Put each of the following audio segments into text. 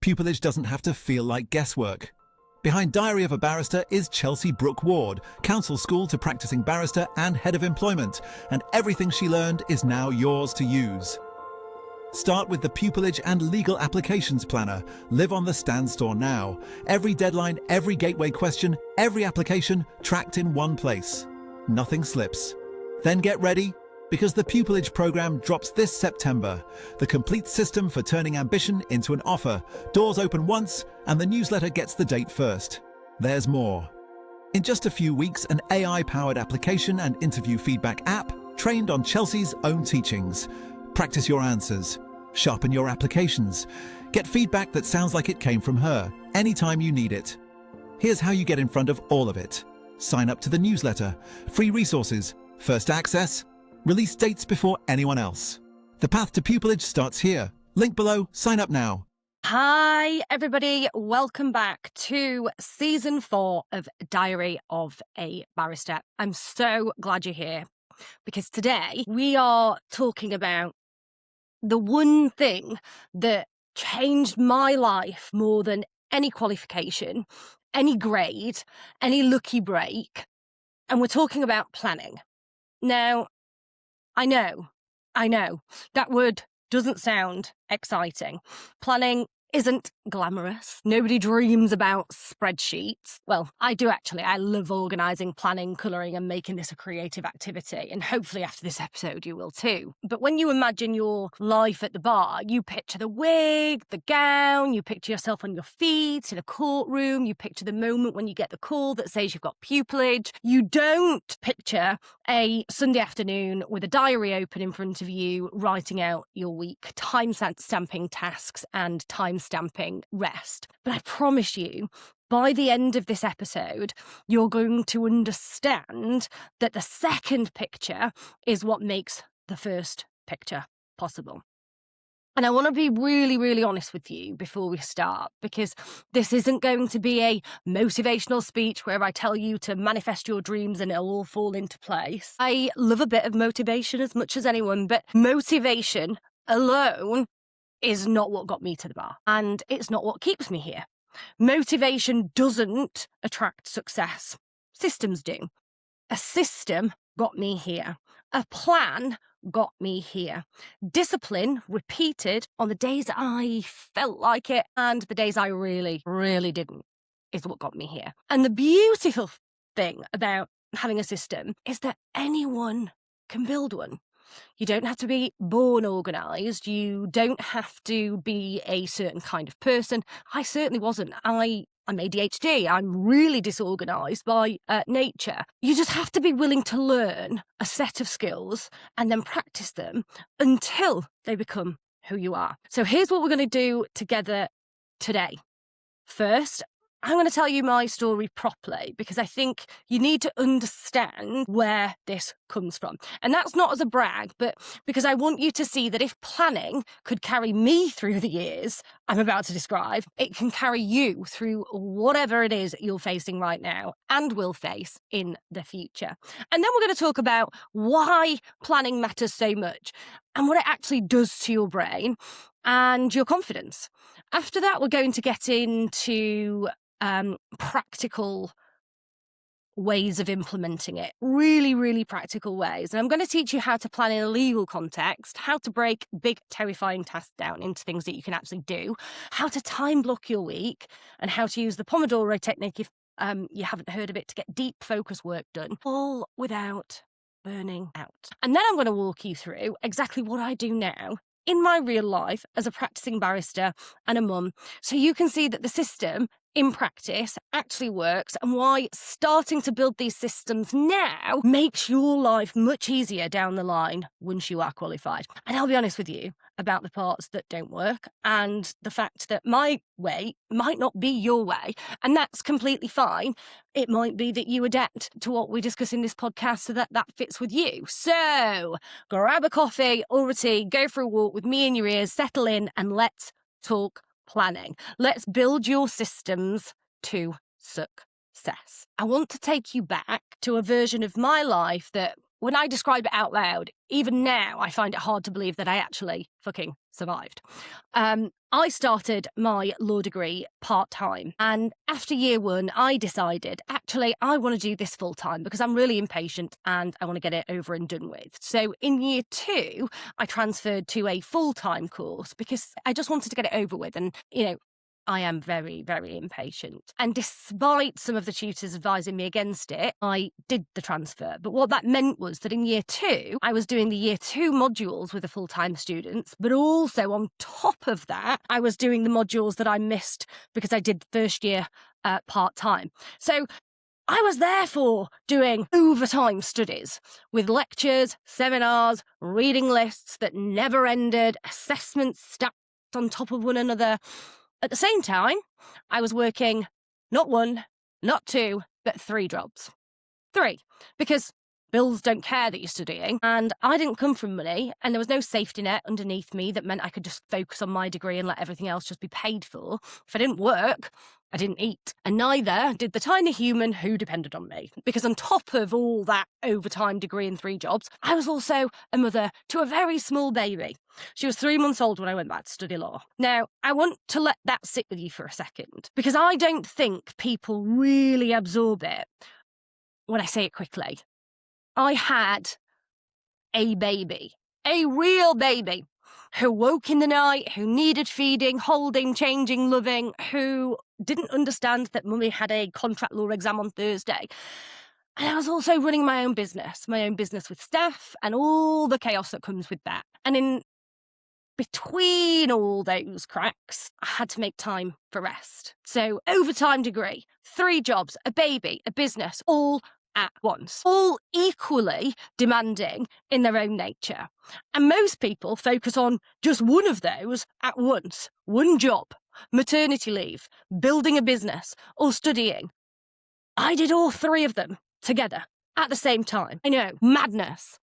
Pupillage doesn't have to feel like guesswork. Behind Diary of a Barrister is Chelsea Brooke Ward, counsel school to practising barrister and head of employment, and everything she learned is now yours to use. Start with the Pupillage and Legal Applications Planner. Live on the Stand Store now. Every deadline, every gateway question, every application tracked in one place. Nothing slips. Then get ready, because the Pupillage program drops this September. The complete system for turning ambition into an offer. Doors open once, and the newsletter gets the date first. There's more. In just a few weeks, an AI-powered application and interview feedback app trained on Chelsea's own teachings. Practice your answers. Sharpen your applications. Get feedback that sounds like it came from her, anytime you need it. Here's how you get in front of all of it. Sign up to the newsletter. Free resources. First access. Release dates before anyone else. The path to Pupillage starts here. Link below. Sign up now. Hi, everybody. Welcome back to Season 4 of Diary of a Barrister. I'm so glad you're here because today we are talking about the one thing that changed my life more than any qualification, any grade, any lucky break, and we're talking about planning. Now, I know, that word doesn't sound exciting. Planning isn't glamorous. Nobody dreams about spreadsheets. Well, I do actually. I love organising, planning, colouring and making this a creative activity. And hopefully after this episode you will too. But when you imagine your life at the bar, you picture the wig, the gown, you picture yourself on your feet in a courtroom, you picture the moment when you get the call that says you've got pupillage. You don't picture a Sunday afternoon with a diary open in front of you, writing out your week, time-stamping tasks and time-stamping rest. But I promise you, by the end of this episode, you're going to understand that the second picture is what makes the first picture possible. And I want to be really, really honest with you before we start, because this isn't going to be a motivational speech where I tell you to manifest your dreams and it'll all fall into place. I love a bit of motivation as much as anyone, but motivation alone is not what got me to the bar, and it's not what keeps me here. Motivation doesn't attract success. Systems do. A system got me here. A plan got me here. Discipline repeated on the days I felt like it and the days I really, really didn't is what got me here. And the beautiful thing about having a system is that anyone can build one. You don't have to be born organised. You don't have to be a certain kind of person. I certainly wasn't. I'm ADHD. I'm really disorganised by nature. You just have to be willing to learn a set of skills and then practice them until they become who you are. So here's what we're going to do together today. First, I'm going to tell you my story properly because I think you need to understand where this comes from. And that's not as a brag, but because I want you to see that if planning could carry me through the years I'm about to describe, it can carry you through whatever it is you're facing right now and will face in the future. And then we're going to talk about why planning matters so much and what it actually does to your brain and your confidence. After that, we're going to get into practical ways of implementing it. Really, really practical ways. And I'm going to teach you how to plan in a legal context, how to break big, terrifying tasks down into things that you can actually do, how to time block your week, and how to use the Pomodoro technique if you haven't heard of it to get deep focus work done, all without burning out. And then I'm going to walk you through exactly what I do now in my real life as a practicing barrister and a mum, so you can see that the system in practice actually works and why starting to build these systems now makes your life much easier down the line once you are qualified. And I'll be honest with you about the parts that don't work and the fact that my way might not be your way, and that's completely fine. It might be that you adapt to what we discuss in this podcast so that that fits with you. So grab a coffee or a tea, go for a walk with me in your ears, settle in, and let's talk planning. Let's build your systems to success. I want to take you back to a version of my life that when I describe it out loud, even now I find it hard to believe that I actually fucking survived. I started my law degree part-time, and after year one, I decided, actually, I want to do this full-time because I'm really impatient and I want to get it over and done with. So in year two, I transferred to a full-time course because I just wanted to get it over with. And, I am very, very impatient. And despite some of the tutors advising me against it, I did the transfer. But what that meant was that in year two, I was doing the year two modules with the full-time students, but also on top of that, I was doing the modules that I missed because I did the first year part-time. So I was therefore doing overtime studies with lectures, seminars, reading lists that never ended, assessments stacked on top of one another. At the same time, I was working not one, not two, but 3 jobs. 3, because bills don't care that you're studying, and I didn't come from money, and there was no safety net underneath me that meant I could just focus on my degree and let everything else just be paid for. If I didn't work, I didn't eat, and neither did the tiny human who depended on me. Because on top of all that overtime degree and 3 jobs, I was also a mother to a very small baby. She was 3 months old when I went back to study law. Now, I want to let that sit with you for a second, because I don't think people really absorb it when I say it quickly. I had a baby, a real baby, who woke in the night, who needed feeding, holding, changing, loving, who didn't understand that mummy had a contract law exam on Thursday. And I was also running my own business with staff and all the chaos that comes with that. And in between all those cracks, I had to make time for rest. So overtime degree, 3 jobs, a baby, a business, all at once, all equally demanding in their own nature. And most people focus on just one of those at once. One job, maternity leave, building a business, or studying. I did all 3 of them together at the same time. I know, madness.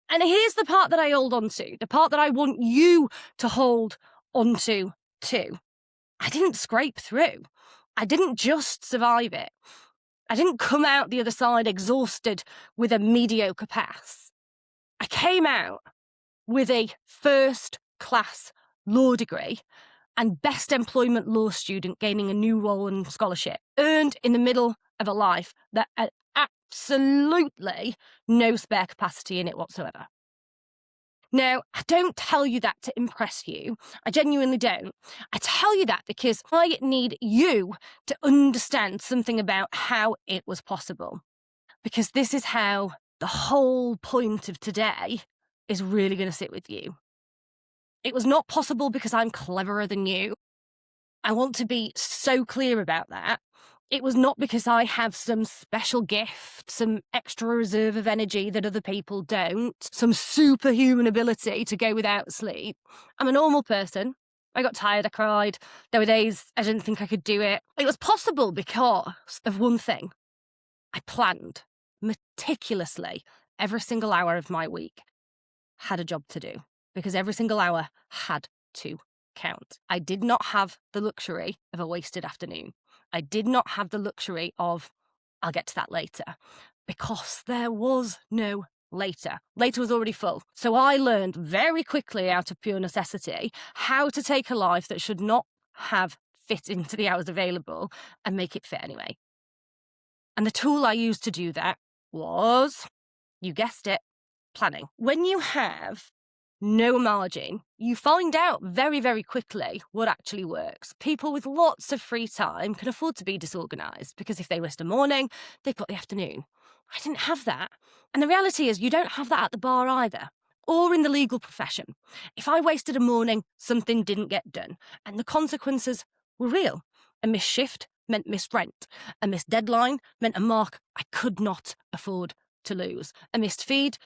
And here's the part that I hold on to, the part that I want you to hold on to too. I didn't scrape through. I didn't just survive it. I didn't come out the other side exhausted with a mediocre pass. I came out with a first-class law degree and best employment law student gaining a new role and scholarship, earned in the middle of a life that had absolutely no spare capacity in it whatsoever. Now, I don't tell you that to impress you. I genuinely don't. I tell you that because I need you to understand something about how it was possible. Because this is how the whole point of today is really going to sit with you. It was not possible because I'm cleverer than you. I want to be so clear about that. It was not because I have some special gift, some extra reserve of energy that other people don't, some superhuman ability to go without sleep. I'm a normal person. I got tired, I cried. There were days I didn't think I could do it. It was possible because of one thing. I planned meticulously every single hour of my week, had a job to do, because every single hour had to count. I did not have the luxury of a wasted afternoon. I did not have the luxury of, I'll get to that later, because there was no later. Later was already full. So I learned very quickly out of pure necessity how to take a life that should not have fit into the hours available and make it fit anyway. And the tool I used to do that was, you guessed it, planning. When you have no margin, you find out very, very quickly what actually works. People with lots of free time can afford to be disorganised because if they waste a morning, they've got the afternoon. I didn't have that. And the reality is you don't have that at the bar either, or in the legal profession. If I wasted a morning, something didn't get done, and the consequences were real. A missed shift meant missed rent. A missed deadline meant a mark I could not afford to lose. A missed feed,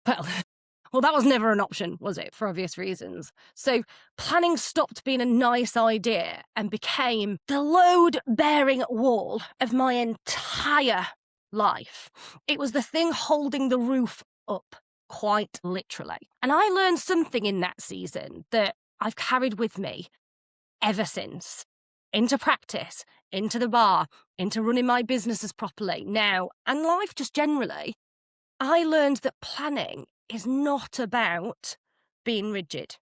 well, that was never an option, was it, for obvious reasons? So planning stopped being a nice idea and became the load-bearing wall of my entire life. It was the thing holding the roof up, quite literally. And I learned something in that season that I've carried with me ever since. Into practice, into the bar, into running my businesses properly now, and life just generally. I learned that planning is not about being rigid.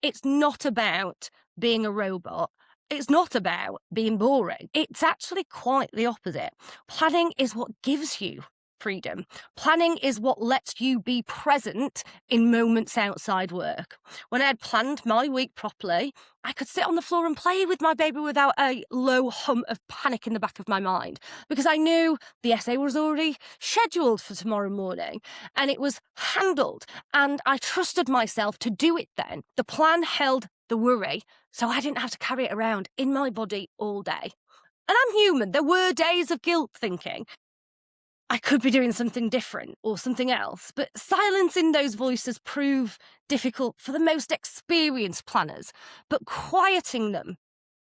It's not about being a robot. It's not about being boring. It's actually quite the opposite. Planning is what gives you freedom. Planning is what lets you be present in moments outside work. When I had planned my week properly, I could sit on the floor and play with my baby without a low hum of panic in the back of my mind, because I knew the essay was already scheduled for tomorrow morning and it was handled, and I trusted myself to do it then. The plan held the worry, so I didn't have to carry it around in my body all day. And I'm human. There were days of guilt thinking I could be doing something different or something else, but silencing those voices prove difficult for the most experienced planners, but quieting them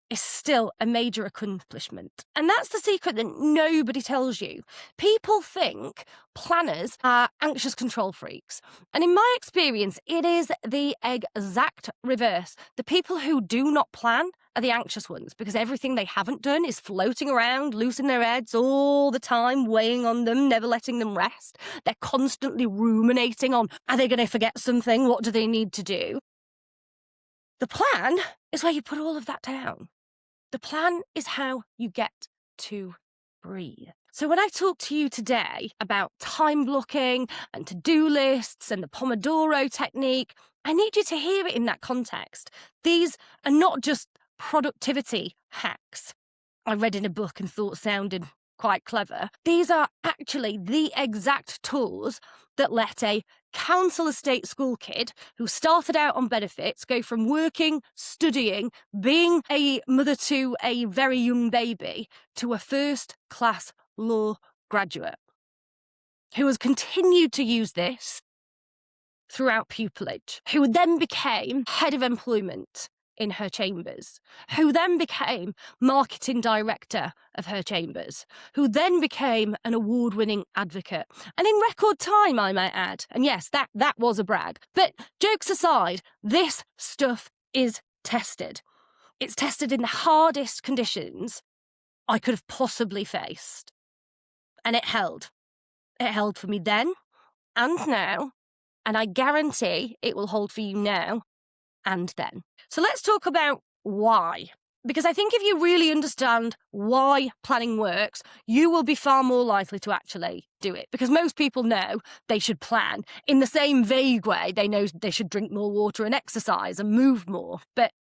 is still a major accomplishment. And that's the secret that nobody tells you. People think planners are anxious control freaks. And in my experience, it is the exact reverse. The people who do not plan are the anxious ones, because everything they haven't done is floating around, loose in their heads all the time, weighing on them, never letting them rest. They're constantly ruminating on, are they going to forget something? What do they need to do? The plan is where you put all of that down. The plan is how you get to breathe. So when I talk to you today about time blocking and to-do lists and the Pomodoro technique, I need you to hear it in that context. These are not just productivity hacks I read in a book and thought sounded quite clever. These are actually the exact tools that let a council estate school kid who started out on benefits go from working, studying, being a mother to a very young baby to a first-class law graduate who has continued to use this throughout pupillage, who then became head of employment in her chambers, who then became marketing director of her chambers, who then became an award-winning advocate. And in record time, I might add. And yes, that was a brag. But jokes aside, this stuff is tested. It's tested in the hardest conditions I could have possibly faced. And it held. It held for me then and now, and I guarantee it will hold for you now and then. So let's talk about why. Because I think if you really understand why planning works, you will be far more likely to actually do it. Because most people know they should plan. In the same vague way, they know they should drink more water and exercise and move more. But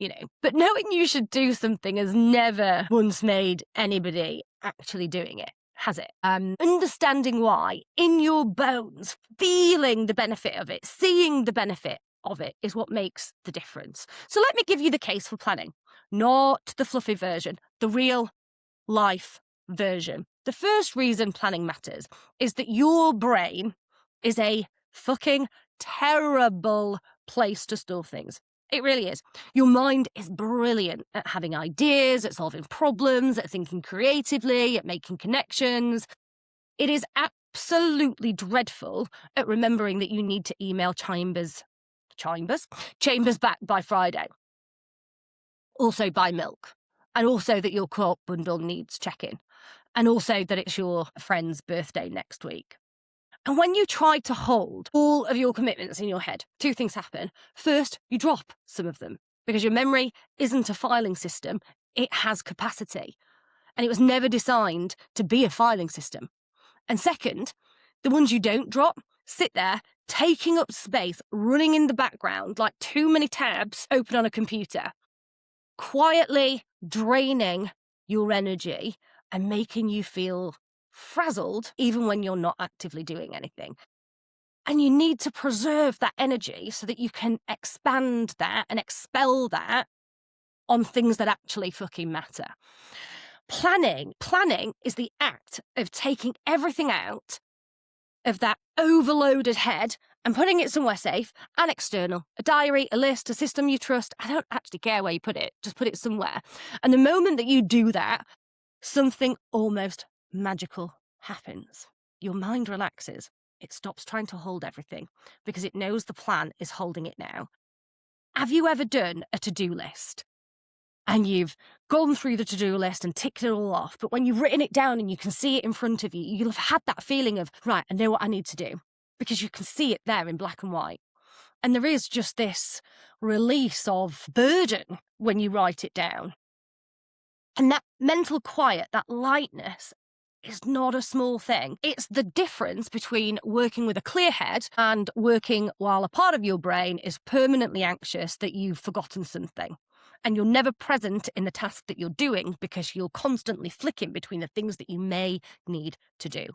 knowing you should do something has never once made anybody actually doing it, has it? Understanding why in your bones, feeling the benefit of it, seeing the benefit of it is what makes the difference. So let me give you the case for planning, not the fluffy version, the real life version. The first reason planning matters is that your brain is a fucking terrible place to store things. It really is. Your mind is brilliant at having ideas, at solving problems, at thinking creatively, at making connections. It is absolutely dreadful at remembering that you need to email Chambers back by Friday. Also buy milk. And also that your co-op bundle needs check-in. And also that it's your friend's birthday next week. And when you try to hold all of your commitments in your head, two things happen. First, you drop some of them because your memory isn't a filing system. It has capacity. And it was never designed to be a filing system. And second, the ones you don't drop sit there taking up space, running in the background like too many tabs open on a computer, quietly draining your energy and making you feel frazzled even when you're not actively doing anything. And you need to preserve that energy so that you can expand that and expel that on things that actually fucking matter. Planning is the act of taking everything out of that overloaded head and putting it somewhere safe and external. A diary, a list, a system you trust. I don't actually care where you put it. Just put it somewhere. And the moment that you do that, something almost magical happens. Your mind relaxes. It stops trying to hold everything because it knows the plan is holding it now. Have you ever done a to-do list and you've gone through the to-do list and ticked it all off. But when you've written it down and you can see it in front of you, you'll have had that feeling of, right, I know what I need to do, because you can see it there in black and white. And there is just this release of burden when you write it down. And that mental quiet, that lightness, is not a small thing. It's the difference between working with a clear head and working while a part of your brain is permanently anxious that you've forgotten something. And you're never present in the task that you're doing because you're constantly flicking between the things that you may need to do.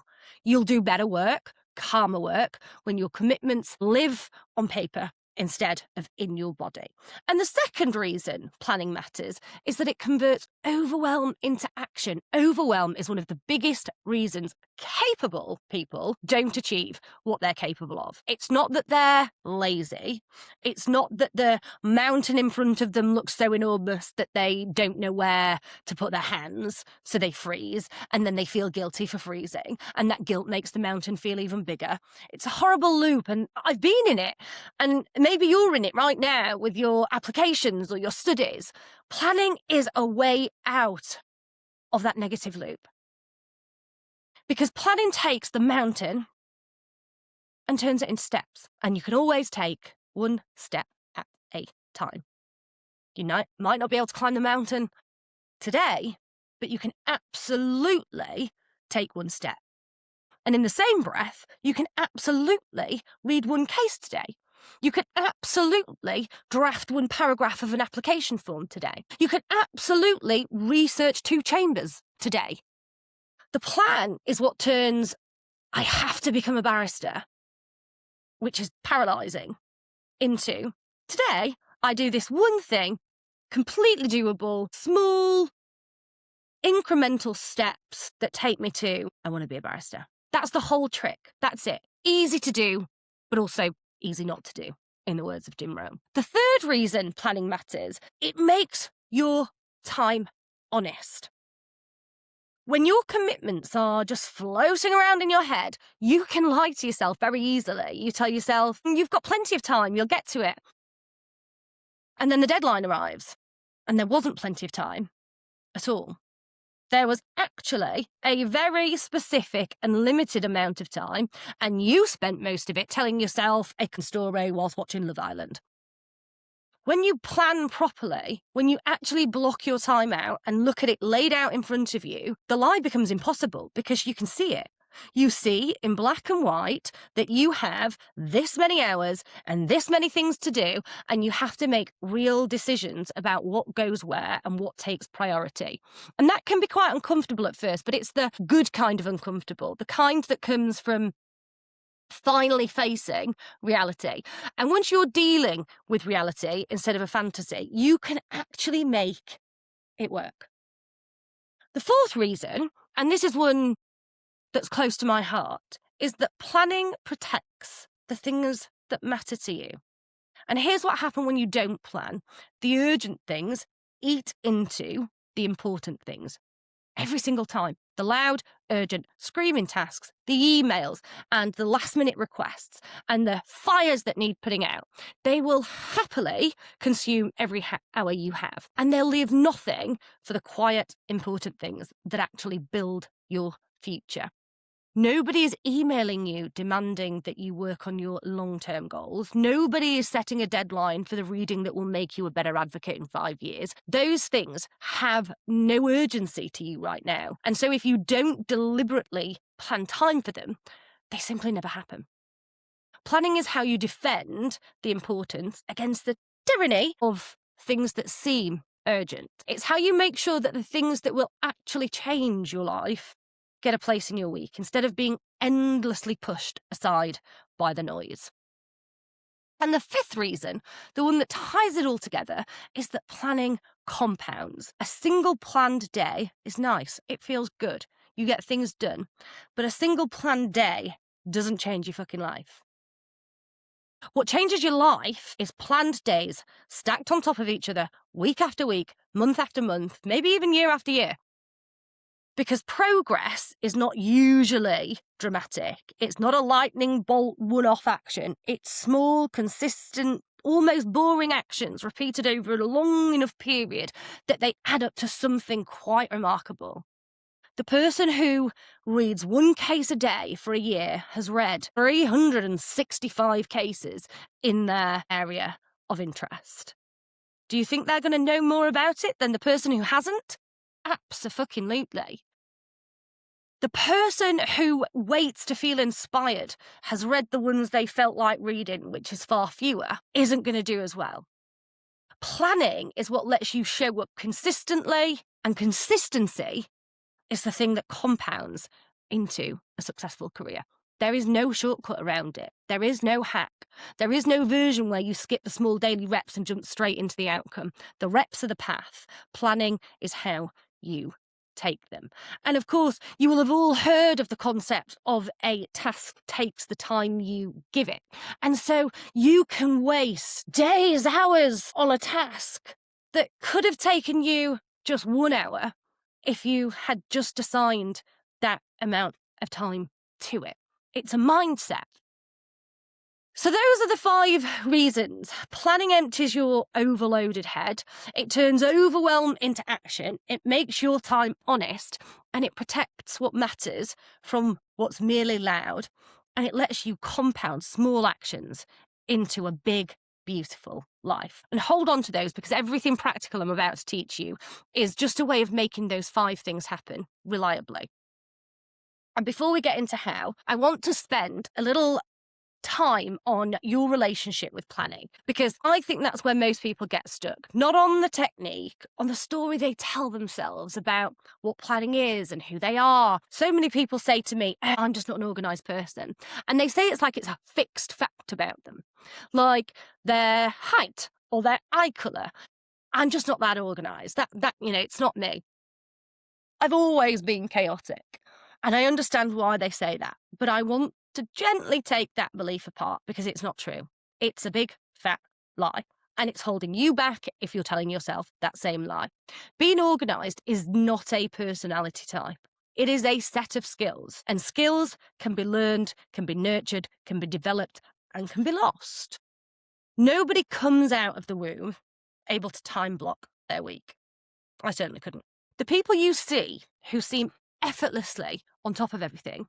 You'll do better work, calmer work, when your commitments live on paper instead of in your body. And the second reason planning matters is that it converts overwhelm into action. Overwhelm is one of the biggest reasons capable people don't achieve what they're capable of. It's not that they're lazy. It's not that the mountain in front of them looks so enormous that they don't know where to put their hands, so they freeze, and then they feel guilty for freezing, and that guilt makes the mountain feel even bigger. It's a horrible loop, and I've been in it, and maybe you're in it right now with your applications or your studies. Planning is a way out of that negative loop. Because planning takes the mountain and turns it into steps. And you can always take one step at a time. You might not be able to climb the mountain today, but you can absolutely take one step. And in the same breath, you can absolutely read one case today. You can absolutely draft one paragraph of an application form today. You can absolutely research 2 chambers today. The plan is what turns, I have to become a barrister, which is paralysing, into, today, I do this one thing, completely doable, small, incremental steps that take me to, I want to be a barrister. That's the whole trick. That's it. Easy to do, but also easy not to do, in the words of Jim Rohn. The third reason planning matters, it makes your time honest. When your commitments are just floating around in your head, you can lie to yourself very easily. You tell yourself, you've got plenty of time, you'll get to it. And then the deadline arrives, and there wasn't plenty of time at all. There was actually a very specific and limited amount of time, and you spent most of it telling yourself a story whilst watching Love Island. When you plan properly, when you actually block your time out and look at it laid out in front of you, the lie becomes impossible because you can see it. You see in black and white that you have this many hours and this many things to do, and you have to make real decisions about what goes where and what takes priority. And that can be quite uncomfortable at first, but it's the good kind of uncomfortable, the kind that comes from finally facing reality. And once you're dealing with reality instead of a fantasy, you can actually make it work. The fourth reason, and this is one that's close to my heart, is that planning protects the things that matter to you. And here's what happens when you don't plan. The urgent things eat into the important things. Every single time. The loud, urgent, screaming tasks, the emails, and the last-minute requests, and the fires that need putting out, they will happily consume every hour you have. And they'll leave nothing for the quiet, important things that actually build your future. Nobody is emailing you demanding that you work on your long-term goals. Nobody is setting a deadline for the reading that will make you a better advocate in 5 years. Those things have no urgency to you right now. And so if you don't deliberately plan time for them, they simply never happen. Planning is how you defend the importance against the tyranny of things that seem urgent. It's how you make sure that the things that will actually change your life get a place in your week instead of being endlessly pushed aside by the noise. And the fifth reason, the one that ties it all together, is that planning compounds. A single planned day is nice. It feels good. You get things done. But a single planned day doesn't change your fucking life. What changes your life is planned days stacked on top of each other, week after week, month after month, maybe even year after year. Because progress is not usually dramatic. It's not a lightning bolt one-off action. It's small, consistent, almost boring actions repeated over a long enough period that they add up to something quite remarkable. The person who reads one case a day for a year has read 365 cases in their area of interest. Do you think they're going to know more about it than the person who hasn't? Abso-fucking-lutely. The person who waits to feel inspired has read the ones they felt like reading, which is far fewer, isn't going to do as well. Planning is what lets you show up consistently, and consistency is the thing that compounds into a successful career. There is no shortcut around it. There is no hack. There is no version where you skip the small daily reps and jump straight into the outcome. The reps are the path. Planning is how you take them. And of course, you will have all heard of the concept of a task takes the time you give it. And so you can waste days, hours on a task that could have taken you just 1 hour if you had just assigned that amount of time to it. It's a mindset. So those are the 5 reasons. Planning empties your overloaded head. It turns overwhelm into action. It makes your time honest, and it protects what matters from what's merely loud. And it lets you compound small actions into a big, beautiful life. And hold on to those, because everything practical I'm about to teach you is just a way of making those 5 things happen reliably. And before we get into how, I want to spend a little time on your relationship with planning, because I think that's where most people get stuck. Not on the technique, on the story they tell themselves about what planning is and who they are. So many people say to me, "Oh, I'm just not an organised person." And they say it's like it's a fixed fact about them, like their height or their eye colour. I'm just not that organised. That it's not me. I've always been chaotic, and I understand why they say that, but I want to gently take that belief apart, because it's not true. It's a big, fat lie, and it's holding you back if you're telling yourself that same lie. Being organised is not a personality type. It is a set of skills, and skills can be learned, can be nurtured, can be developed, and can be lost. Nobody comes out of the womb able to time block their week. I certainly couldn't. The people you see who seem effortlessly on top of everything,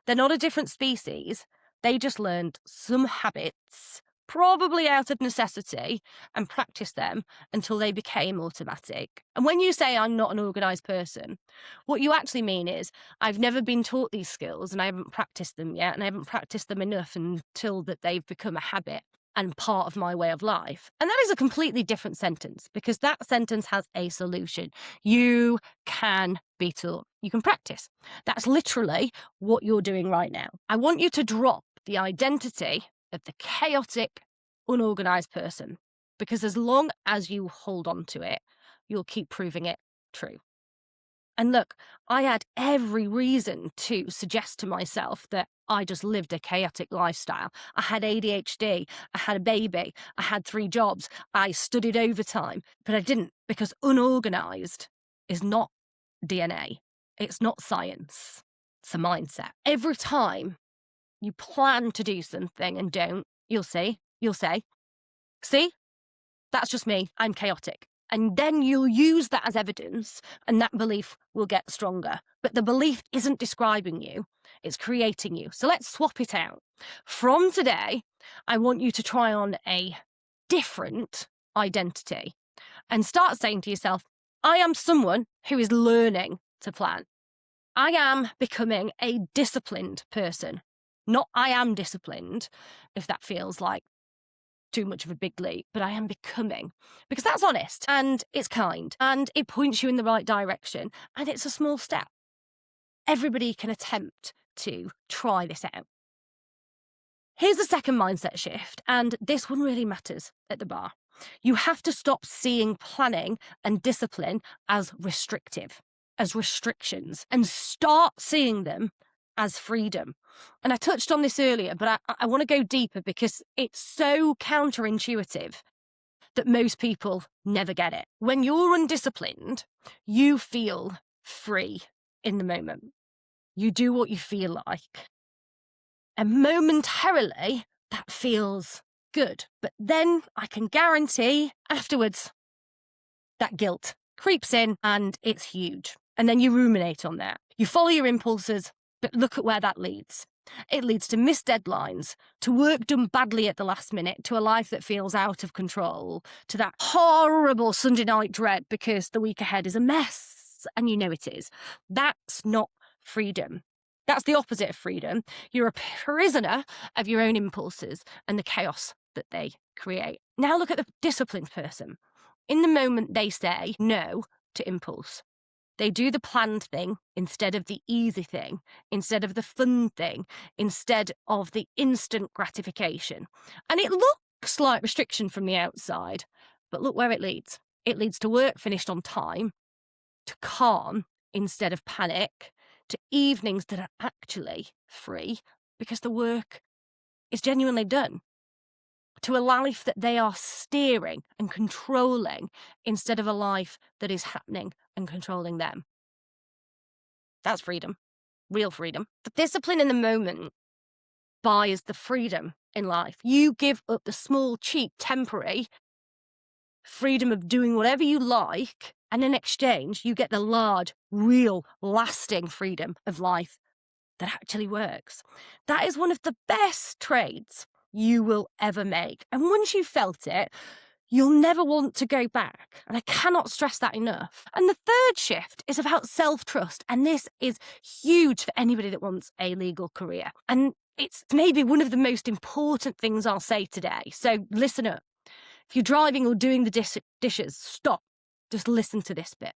they're not a different species. They just learned some habits, probably out of necessity, and practiced them until they became automatic. And when you say I'm not an organised person, what you actually mean is I've never been taught these skills and I haven't practiced them yet, and I haven't practiced them enough until that they've become a habit and part of my way of life. And that is a completely different sentence, because that sentence has a solution. You can be taught. You can practice. That's literally what you're doing right now. I want you to drop the identity of the chaotic, unorganised person, because as long as you hold on to it, you'll keep proving it true. And look, I had every reason to suggest to myself that I just lived a chaotic lifestyle. I had ADHD, I had a baby, I had 3 jobs, I studied overtime, but I didn't, because unorganised is not DNA. It's not science. It's a mindset. Every time you plan to do something and don't, you'll say, "See, that's just me, I'm chaotic." And then you'll use that as evidence, and that belief will get stronger. But the belief isn't describing you, it's creating you. So let's swap it out. From today, I want you to try on a different identity and start saying to yourself, I am someone who is learning to plan. I am becoming a disciplined person. Not I am disciplined, if that feels like too much of a big leap, but I am becoming, because that's honest and it's kind and it points you in the right direction, and it's a small step. Everybody can attempt to try this out. Here's the second mindset shift, and this one really matters at the bar. You have to stop seeing planning and discipline as restrictive, as restrictions, and start seeing them as freedom. And I touched on this earlier, but I want to go deeper, because it's so counterintuitive that most people never get it. When you're undisciplined, you feel free in the moment. You do what you feel like. And momentarily, that feels good. But then I can guarantee afterwards that guilt creeps in and it's huge. And then you ruminate on that. You follow your impulses, but look at where that leads. It leads to missed deadlines, to work done badly at the last minute, to a life that feels out of control, to that horrible Sunday night dread because the week ahead is a mess, and you know it is. That's not freedom. That's the opposite of freedom. You're a prisoner of your own impulses and the chaos that they create. Now look at the disciplined person. In the moment they say no to impulse, they do the planned thing instead of the easy thing, instead of the fun thing, instead of the instant gratification. And it looks like restriction from the outside, but look where it leads. It leads to work finished on time, to calm instead of panic, to evenings that are actually free because the work is genuinely done, to a life that they are steering and controlling instead of a life that is happening and controlling them. That's freedom, real freedom. The discipline in the moment buys the freedom in life. You give up the small, cheap, temporary freedom of doing whatever you like, and in exchange, you get the large, real, lasting freedom of life that actually works. That is one of the best trades you will ever make. And once you've felt it, you'll never want to go back. And I cannot stress that enough. And the third shift is about self-trust. And this is huge for anybody that wants a legal career. And it's maybe one of the most important things I'll say today. So listen up. If you're driving or doing the dishes, stop. Just listen to this bit.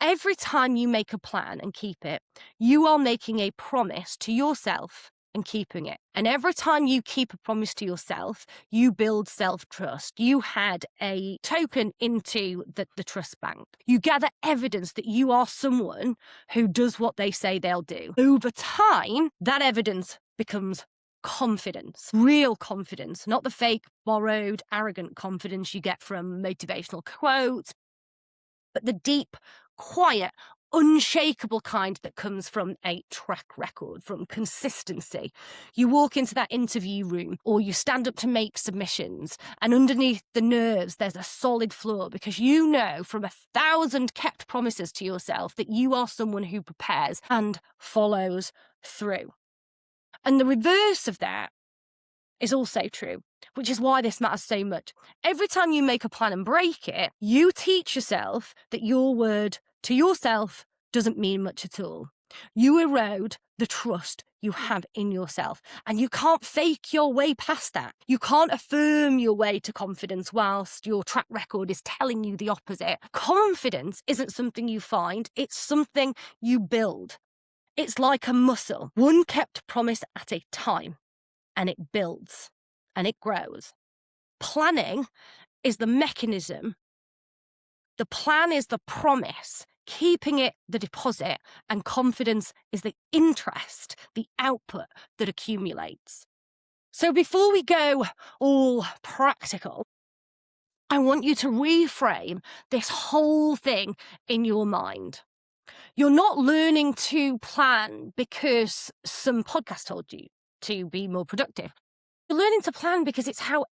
Every time you make a plan and keep it, you are making a promise to yourself and keeping it. And every time you keep a promise to yourself, you build self-trust. You had a token into the trust bank. You gather evidence that you are someone who does what they say they'll do. Over time, that evidence becomes confidence, real confidence, not the fake, borrowed, arrogant confidence you get from motivational quotes, but the deep, quiet, unshakable kind that comes from a track record, from consistency. You walk into that interview room or you stand up to make submissions, and underneath the nerves there's a solid floor because you know from 1,000 kept promises to yourself that you are someone who prepares and follows through. And the reverse of that is also true, which is why this matters so much. Every time you make a plan and break it, you teach yourself that your word to yourself doesn't mean much at all. You erode the trust you have in yourself, and you can't fake your way past that. You can't affirm your way to confidence whilst your track record is telling you the opposite. Confidence isn't something you find, it's something you build. It's like a muscle, one kept promise at a time, and it builds and it grows. Planning is the mechanism. The plan is the promise, keeping it the deposit, and confidence is the interest, the output that accumulates. So before we go all practical, I want you to reframe this whole thing in your mind. You're not learning to plan because some podcast told you to be more productive. You're learning to plan because it's you're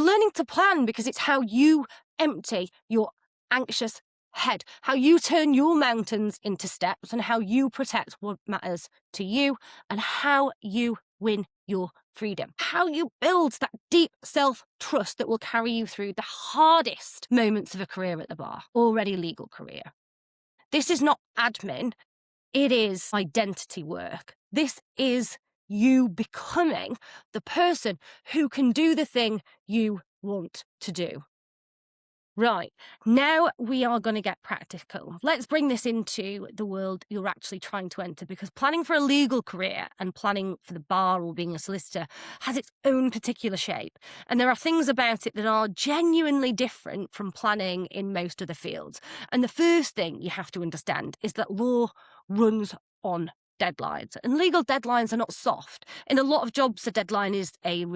learning to plan because it's how you empty your anxious head, how you turn your mountains into steps, and how you protect what matters to you, and how you win your freedom, how you build that deep self-trust that will carry you through the hardest moments of a career at the bar, already legal career. This is not admin, it is identity work. This is you becoming the person who can do the thing you want to do. Right, now we are going to get practical. Let's bring this into the world you're actually trying to enter, because planning for a legal career and planning for the bar or being a solicitor has its own particular shape. And there are things about it that are genuinely different from planning in most other fields. And the first thing you have to understand is that law runs on deadlines, and legal deadlines are not soft. In a lot of jobs, a deadline is a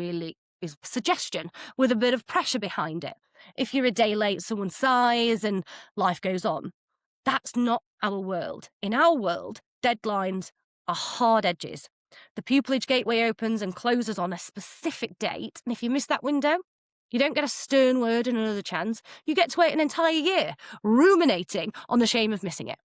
suggestion with a bit of pressure behind it. If you're a day late, someone sighs and life goes on. That's not our world. In our world, deadlines are hard edges. The pupillage gateway opens and closes on a specific date, and if you miss that window, you don't get a stern word and another chance. You get to wait an entire year, ruminating on the shame of missing it.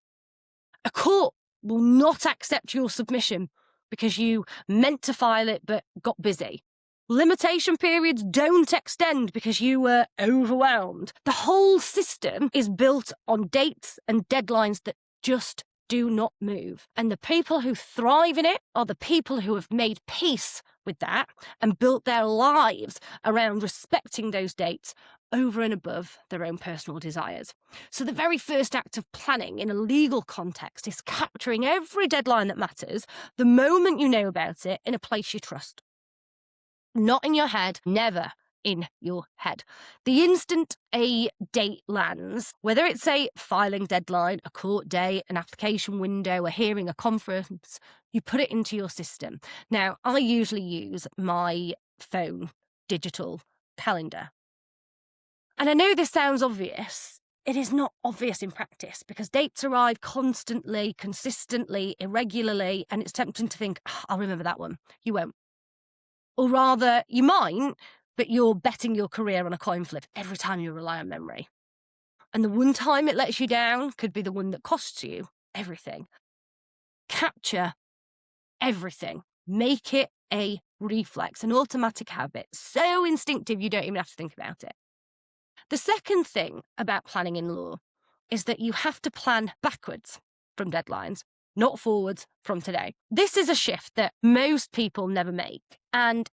A court will not accept your submission because you meant to file it but got busy. Limitation periods don't extend because you were overwhelmed. The whole system is built on dates and deadlines that just do not move. And the people who thrive in it are the people who have made peace with that and built their lives around respecting those dates over and above their own personal desires. So the very first act of planning in a legal context is capturing every deadline that matters the moment you know about it in a place you trust. Not in your head, never in your head. The instant a date lands, whether it's a filing deadline, a court date, an application window, a hearing, a conference, you put it into your system. Now, I usually use my phone digital calendar. And I know this sounds obvious. It is not obvious in practice because dates arrive constantly, consistently, irregularly, and it's tempting to think, I'll remember that one. You won't. Or rather, you might, but you're betting your career on a coin flip every time you rely on memory. And the one time it lets you down could be the one that costs you everything. Capture everything. Make it a reflex, an automatic habit, so instinctive you don't even have to think about it. The second thing about planning in law is that you have to plan backwards from deadlines, not forwards from today. This is a shift that most people never make. And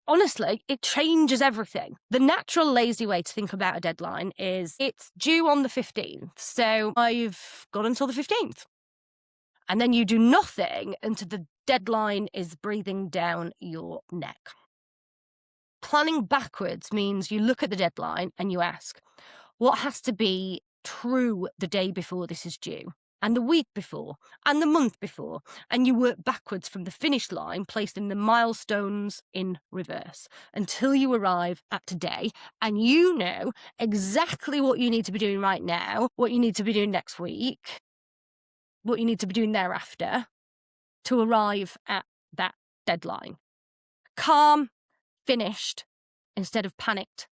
honestly, it changes everything. The natural lazy way to think about a deadline is it's due on the 15th. So I've got until the 15th. And then you do nothing until the deadline is breathing down your neck. Planning backwards means you look at the deadline and you ask, what has to be true the day before this is due? And the week before, and the month before, and you work backwards from the finish line, placing the milestones in reverse until you arrive at today, and you know exactly what you need to be doing right now, what you need to be doing next week, what you need to be doing thereafter to arrive at that deadline. Calm, finished, instead of panicked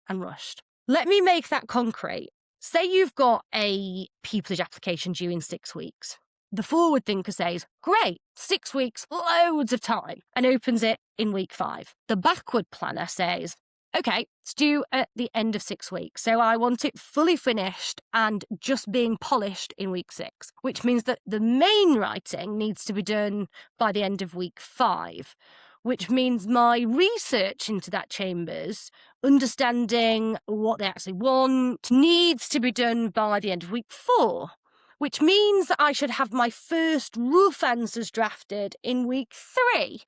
and rushed. Let me make that concrete. Say you've got a pupillage application due in 6 weeks. The forward thinker says, great, 6 weeks, loads of time, and opens it in week 5. The backward planner says, okay, it's due at the end of 6 weeks, so I want it fully finished and just being polished in week 6, which means that the main writing needs to be done by the end of week 5. Which means my research into that chambers, understanding what they actually want, needs to be done by the end of week 4, which means that I should have my first rough answers drafted in week 3,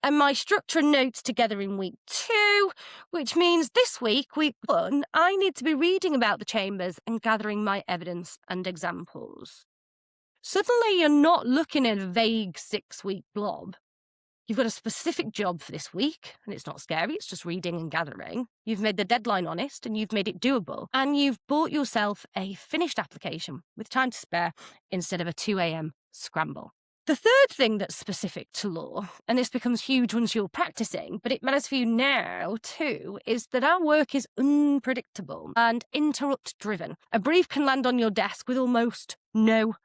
and my structure and notes together in week 2, which means this week, week 1, I need to be reading about the chambers and gathering my evidence and examples. Suddenly, you're not looking at a vague 6-week blob. You've got a specific job for this week, and it's not scary, it's just reading and gathering. You've made the deadline honest, and you've made it doable. And you've bought yourself a finished application with time to spare instead of a 2 a.m. scramble. The third thing that's specific to law, and this becomes huge once you're practising, but it matters for you now too, is that our work is unpredictable and interrupt-driven. A brief can land on your desk with almost no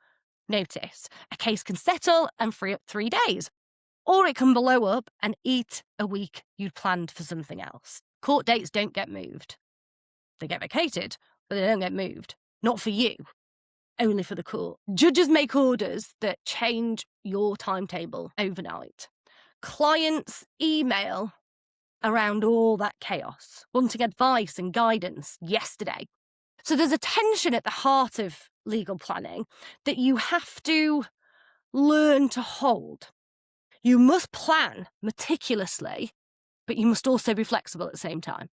notice. A case can settle and free up 3 days. Or it can blow up and eat a week you'd planned for something else. Court dates don't get moved. They get vacated, but they don't get moved. Not for you, only for the court. Judges make orders that change your timetable overnight. Clients email around all that chaos, wanting advice and guidance yesterday. So there's a tension at the heart of legal planning that you have to learn to hold. You must plan meticulously, but you must also be flexible at the same time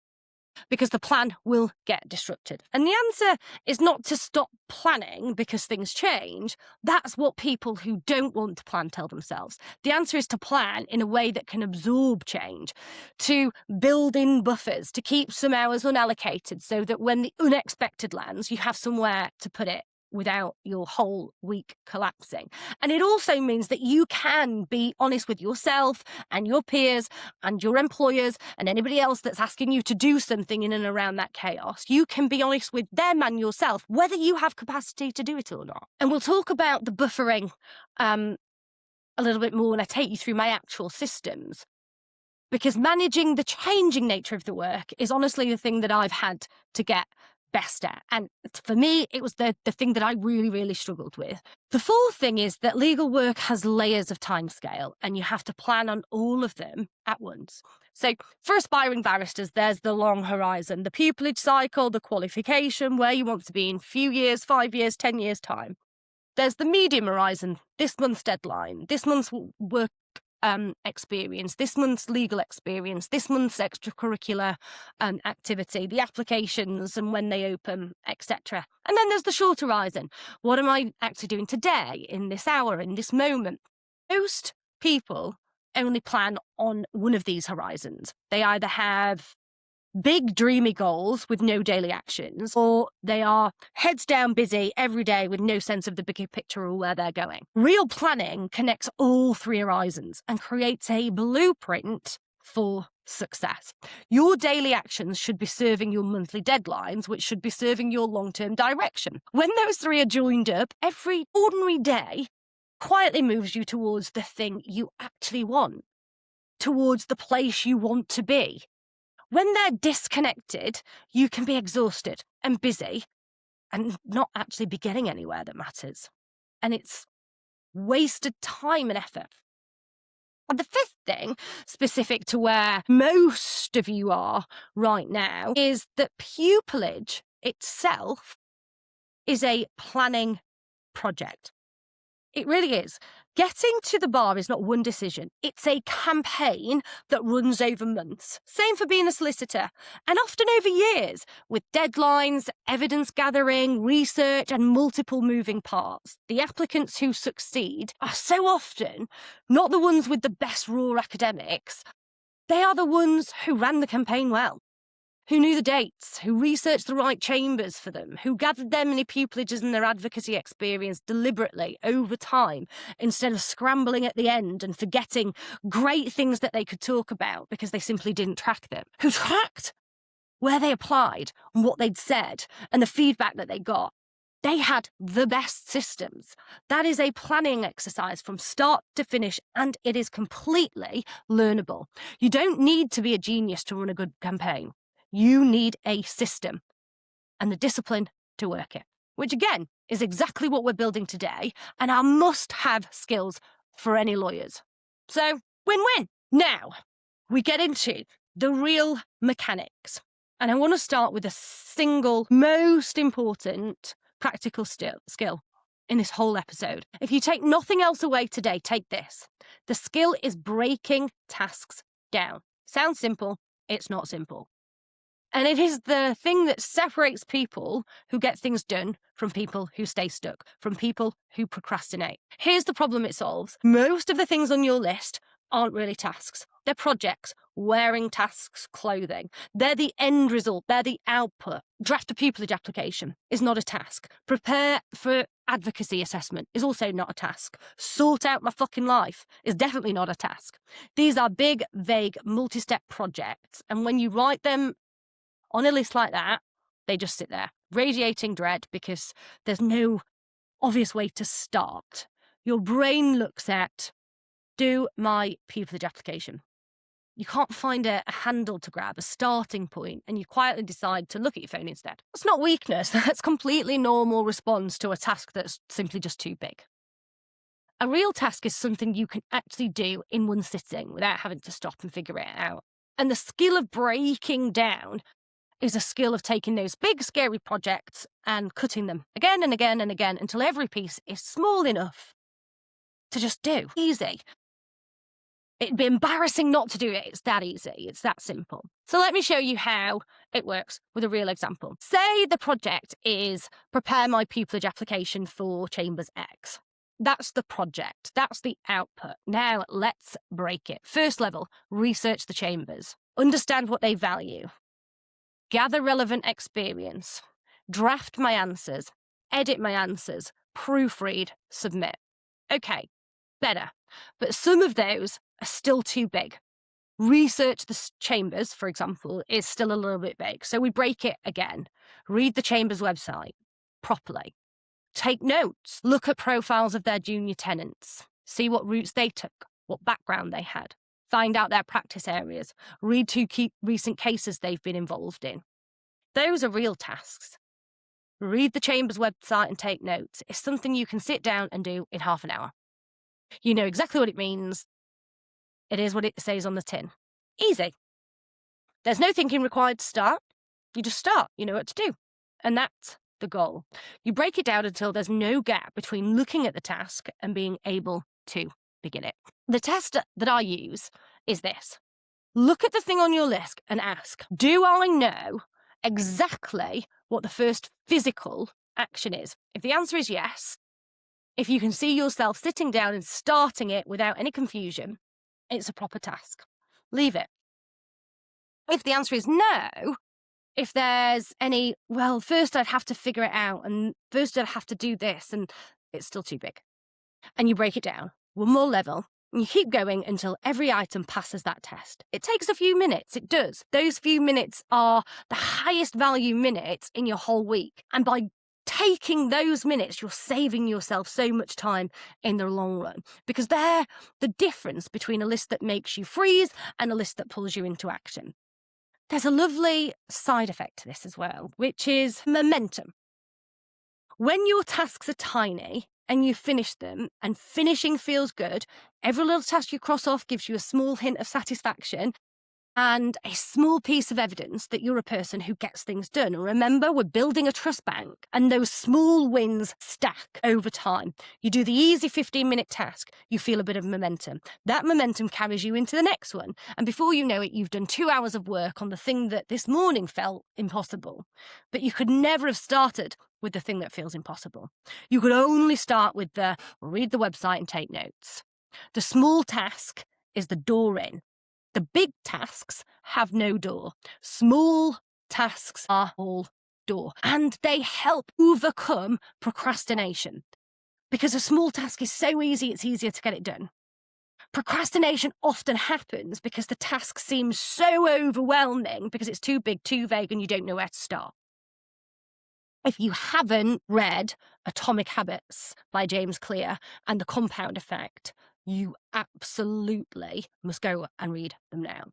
because the plan will get disrupted. And the answer is not to stop planning because things change. That's what people who don't want to plan tell themselves. The answer is to plan in a way that can absorb change, to build in buffers, to keep some hours unallocated so that when the unexpected lands, you have somewhere to put it without your whole week collapsing. And it also means that you can be honest with yourself and your peers and your employers and anybody else that's asking you to do something in and around that chaos. You can be honest with them and yourself, whether you have capacity to do it or not. And we'll talk about the buffering a little bit more when I take you through my actual systems. Because managing the changing nature of the work is honestly the thing that I've had to get best at. And for me, it was the thing that I really, really struggled with. The fourth thing is that legal work has layers of timescale, and you have to plan on all of them at once. So for aspiring barristers, there's the long horizon, the pupillage cycle, the qualification, where you want to be in a few years, 5 years, 10 years' time. There's the medium horizon, this month's deadline, this month's work experience, this month's legal experience, this month's extracurricular activity, the applications and when they open, etc. And then there's the short horizon. What am I actually doing today, in this hour, in this moment? Most people only plan on one of these horizons. They either have big dreamy goals with no daily actions, or they are heads down busy every day with no sense of the bigger picture or where they're going. Real planning connects all three horizons and creates a blueprint for success. Your daily actions should be serving your monthly deadlines, which should be serving your long-term direction. When those three are joined up, every ordinary day quietly moves you towards the thing you actually want, towards the place you want to be. When they're disconnected, you can be exhausted and busy and not actually be getting anywhere that matters. And it's wasted time and effort. And the fifth thing, specific to where most of you are right now, is that pupillage itself is a planning project. It really is. Getting to the bar is not one decision. It's a campaign that runs over months. Same for being a solicitor, and often over years, with deadlines, evidence gathering, research, and multiple moving parts. The applicants who succeed are so often not the ones with the best raw academics. They are the ones who ran the campaign well, who knew the dates, who researched the right chambers for them, who gathered their many pupillages and their advocacy experience deliberately over time, instead of scrambling at the end and forgetting great things that they could talk about because they simply didn't track them, who tracked where they applied and what they'd said and the feedback that they got. They had the best systems. That is a planning exercise from start to finish, and it is completely learnable. You don't need to be a genius to run a good campaign. You need a system and the discipline to work it, which again is exactly what we're building today and are must-have skills for any lawyers. So, win-win. Now, we get into the real mechanics. And I want to start with the single most important practical skill in this whole episode. If you take nothing else away today, take this. The skill is breaking tasks down. Sounds simple. It's not simple. And it is the thing that separates people who get things done from people who stay stuck, from people who procrastinate. Here's the problem it solves. Most of the things on your list aren't really tasks. They're projects, wearing tasks, clothing. They're the end result. They're the output. Draft a pupillage application is not a task. Prepare for advocacy assessment is also not a task. Sort out my fucking life is definitely not a task. These are big, vague, multi-step projects. And when you write them on a list like that, they just sit there, radiating dread because there's no obvious way to start. Your brain looks at, do my pupillage application. You can't find a handle to grab, a starting point, and you quietly decide to look at your phone instead. That's not weakness. That's completely normal response to a task that's simply just too big. A real task is something you can actually do in one sitting without having to stop and figure it out. And the skill of breaking down is a skill of taking those big, scary projects and cutting them again and again and again until every piece is small enough to just do. Easy. It'd be embarrassing not to do it. It's that easy. It's that simple. So let me show you how it works with a real example. Say the project is prepare my pupillage application for Chambers X. That's the project. That's the output. Now let's break it. First level, research the chambers. Understand what they value. Gather relevant experience, draft my answers, edit my answers, proofread, submit. Okay, better. But some of those are still too big. Research the chambers, for example, is still a little bit vague. So we break it again. Read the chamber's website properly. Take notes. Look at profiles of their junior tenants. See what routes they took, what background they had. Find out their practice areas. Read 2 recent cases they've been involved in. Those are real tasks. Read the chamber's website and take notes. It's something you can sit down and do in half an hour. You know exactly what it means. It is what it says on the tin. Easy. There's no thinking required to start. You just start. You know what to do. And that's the goal. You break it down until there's no gap between looking at the task and being able to begin it. The test that I use is this. Look at the thing on your list and ask, do I know exactly what the first physical action is? If the answer is yes, if you can see yourself sitting down and starting it without any confusion, it's a proper task. Leave it. If the answer is no, if there's any, well, first I'd have to figure it out, and first I'd have to do this, and it's still too big. And you break it down, one more level, and you keep going until every item passes that test. It takes a few minutes, it does. Those few minutes are the highest value minutes in your whole week. And by taking those minutes, you're saving yourself so much time in the long run, because they're the difference between a list that makes you freeze and a list that pulls you into action. There's a lovely side effect to this as well, which is momentum. When your tasks are tiny and you finish them, and finishing feels good, every little task you cross off gives you a small hint of satisfaction and a small piece of evidence that you're a person who gets things done. And remember, we're building a trust bank, and those small wins stack over time. You do the easy 15-minute task, you feel a bit of momentum. That momentum carries you into the next one. And before you know it, you've done 2 hours of work on the thing that this morning felt impossible. But you could never have started with the thing that feels impossible. You could only start with the read the website and take notes. The small task is the door in. The big tasks have no door. Small tasks are all door. And they help overcome procrastination. Because a small task is so easy, it's easier to get it done. Procrastination often happens because the task seems so overwhelming because it's too big, too vague, and you don't know where to start. If you haven't read Atomic Habits by James Clear and The Compound Effect, you absolutely must go and read them now.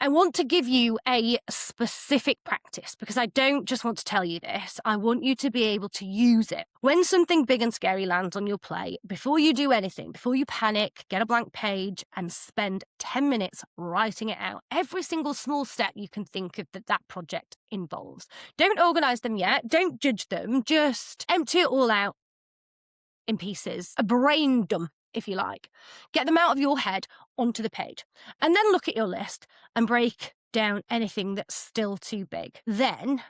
I want to give you a specific practice because I don't just want to tell you this. I want you to be able to use it. When something big and scary lands on your plate, before you do anything, before you panic, get a blank page and spend 10 minutes writing it out. Every single small step you can think of that project involves. Don't organise them yet. Don't judge them. Just empty it all out in pieces, a brain dump, if you like. Get them out of your head onto the page. And then look at your list and break down anything that's still too big. Then,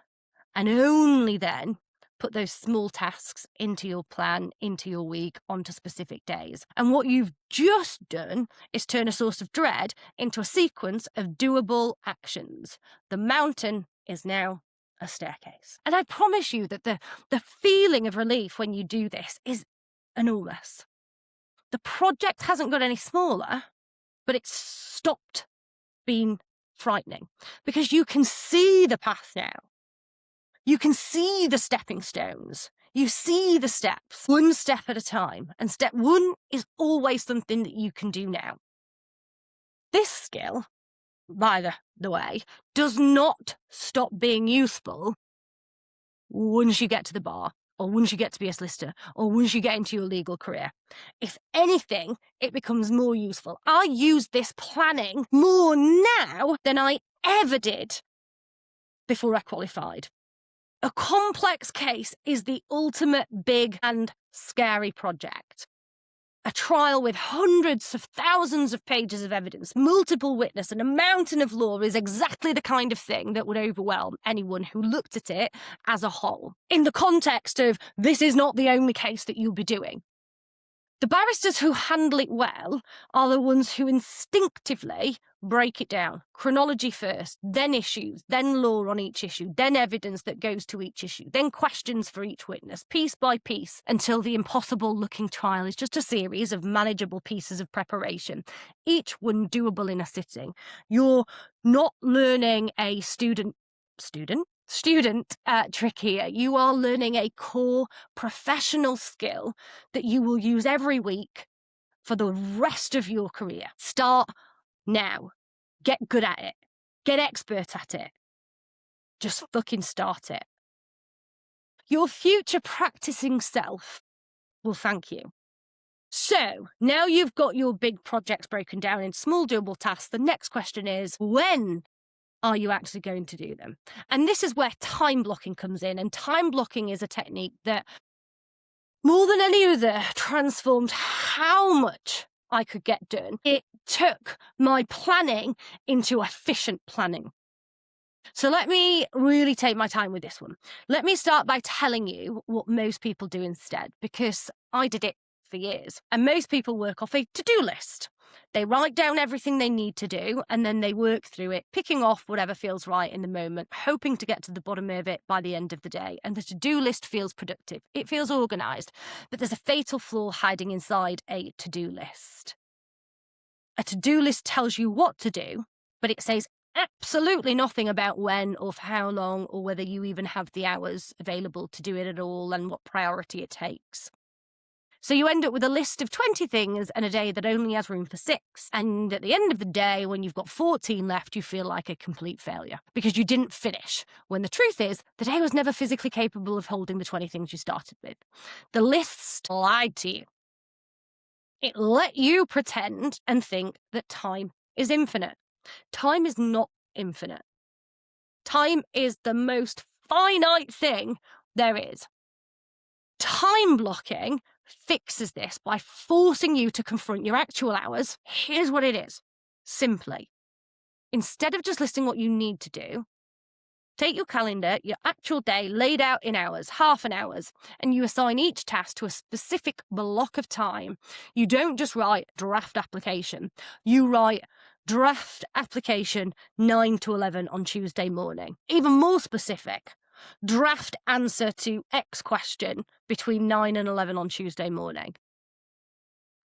and only then, put those small tasks into your plan, into your week, onto specific days. And what you've just done is turn a source of dread into a sequence of doable actions. The mountain is now a staircase. And I promise you that the feeling of relief when you do this is enormous. The project hasn't got any smaller, but it's stopped being frightening because you can see the path now. You can see the stepping stones. You see the steps, one step at a time. And step one is always something that you can do now. This skill, by the way, does not stop being useful once you get to the bar, or once you get to be a solicitor, or once you get into your legal career. If anything, it becomes more useful. I use this planning more now than I ever did before I qualified. A complex case is the ultimate big and scary project. A trial with hundreds of thousands of pages of evidence, multiple witnesses, and a mountain of law is exactly the kind of thing that would overwhelm anyone who looked at it as a whole. In the context of this is not the only case that you'll be doing. The barristers who handle it well are the ones who instinctively break it down. Chronology first, then issues, then law on each issue, then evidence that goes to each issue, then questions for each witness, piece by piece, until the impossible-looking trial is just a series of manageable pieces of preparation, each one doable in a sitting. You're not learning a student trick here. You are learning a core professional skill that you will use every week for the rest of your career. Start now. Get good at it. Get expert at it. Just fucking start it. Your future practicing self will thank you. So, now you've got your big projects broken down in small doable tasks, the next question is, when are you actually going to do them? And this is where time blocking comes in. And time blocking is a technique that, more than any other, transformed how much I could get done. It took my planning into efficient planning. So let me really take my time with this one. Let me start by telling you what most people do instead, because I did it for years. And most people work off a to-do list. They write down everything they need to do, and then they work through it, picking off whatever feels right in the moment, hoping to get to the bottom of it by the end of the day. And the to-do list feels productive. It feels organised. But there's a fatal flaw hiding inside a to-do list. A to-do list tells you what to do, but it says absolutely nothing about when or for how long or whether you even have the hours available to do it at all and what priority it takes. So you end up with a list of 20 things and a day that only has room for 6. And at the end of the day, when you've got 14 left, you feel like a complete failure because you didn't finish. When the truth is, the day was never physically capable of holding the 20 things you started with. The list lied to you. It let you pretend and think that time is infinite. Time is not infinite. Time is the most finite thing there is. Time blocking fixes this by forcing you to confront your actual hours. Here's what it is. Simply, instead of just listing what you need to do, take your calendar, your actual day laid out in hours, half an hours, and you assign each task to a specific block of time. You don't just write draft application. You write draft application 9 to 11 on Tuesday morning. Even more specific, draft answer to X question between 9 and 11 on Tuesday morning.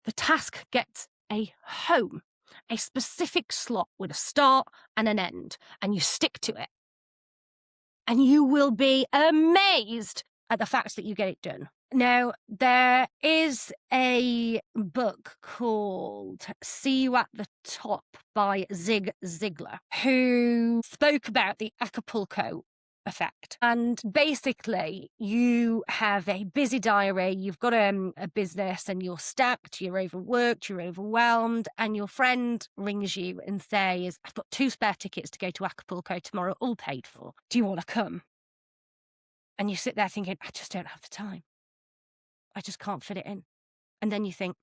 The task gets a home, a specific slot with a start and an end, and you stick to it. And you will be amazed at the fact that you get it done. Now, there is a book called See You at the Top by Zig Ziglar, who spoke about the Acapulco effect. And basically, you have a busy diary, you've got a business and you're stacked, you're overworked, you're overwhelmed, and your friend rings you and says, I've got 2 spare tickets to go to Acapulco tomorrow, all paid for. Do you want to come? And you sit there thinking, I just don't have the time. I just can't fit it in. And then you think,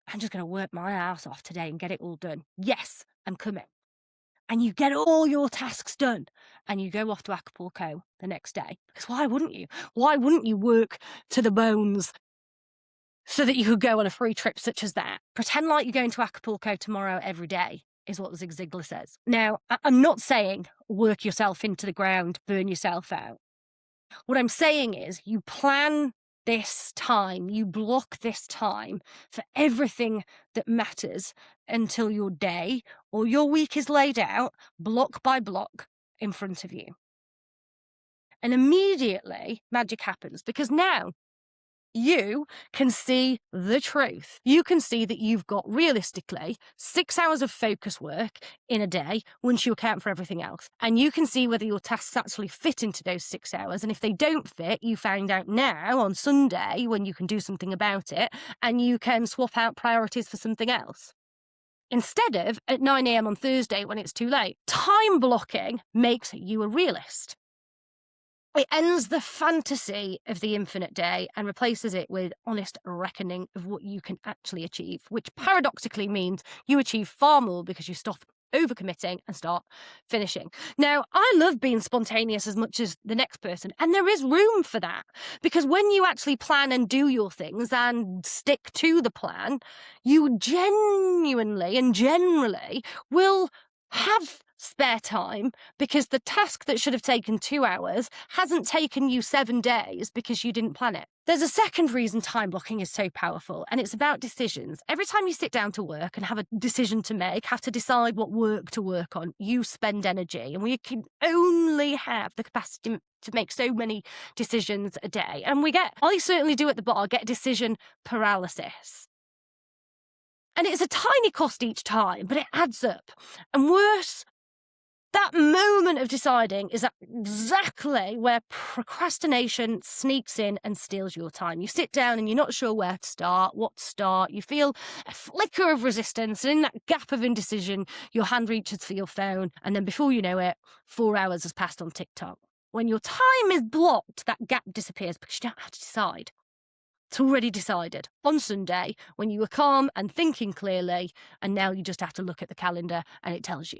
I'm just going to work my ass off today and get it all done. Yes, I'm coming. And you get all your tasks done and you go off to Acapulco the next day. Because why wouldn't you? Why wouldn't you work to the bones so that you could go on a free trip such as that? Pretend like you're going to Acapulco tomorrow every day is what Zig Ziglar says. Now, I'm not saying work yourself into the ground, burn yourself out. What I'm saying is you plan this time, you block this time for everything that matters until your day or your week is laid out block by block in front of you. And immediately magic happens because now you can see the truth. You can see that you've got realistically 6 hours of focus work in a day once you account for everything else. And you can see whether your tasks actually fit into those 6 hours. And if they don't fit, you find out now on Sunday when you can do something about it and you can swap out priorities for something else. Instead of at 9 a.m. on Thursday when it's too late. Time blocking makes you a realist. It ends the fantasy of the infinite day and replaces it with honest reckoning of what you can actually achieve, which paradoxically means you achieve far more because you stop overcommitting and start finishing. Now, I love being spontaneous as much as the next person, and there is room for that, because when you actually plan and do your things and stick to the plan, you genuinely and generally will have spare time, because the task that should have taken 2 hours hasn't taken you 7 days because you didn't plan it. There's a second reason time blocking is so powerful, and it's about decisions. Every time you sit down to work and have a decision to make, have to decide what work to work on, you spend energy, and we can only have the capacity to make so many decisions a day. And I certainly do at the bar, get decision paralysis. And it's a tiny cost each time, but it adds up. And worse, that moment of deciding is exactly where procrastination sneaks in and steals your time. You sit down and you're not sure where to start, what to start. You feel a flicker of resistance, and in that gap of indecision, your hand reaches for your phone, and then before you know it, 4 hours has passed on TikTok. When your time is blocked, that gap disappears because you don't have to decide. It's already decided on Sunday when you were calm and thinking clearly, and now you just have to look at the calendar and it tells you.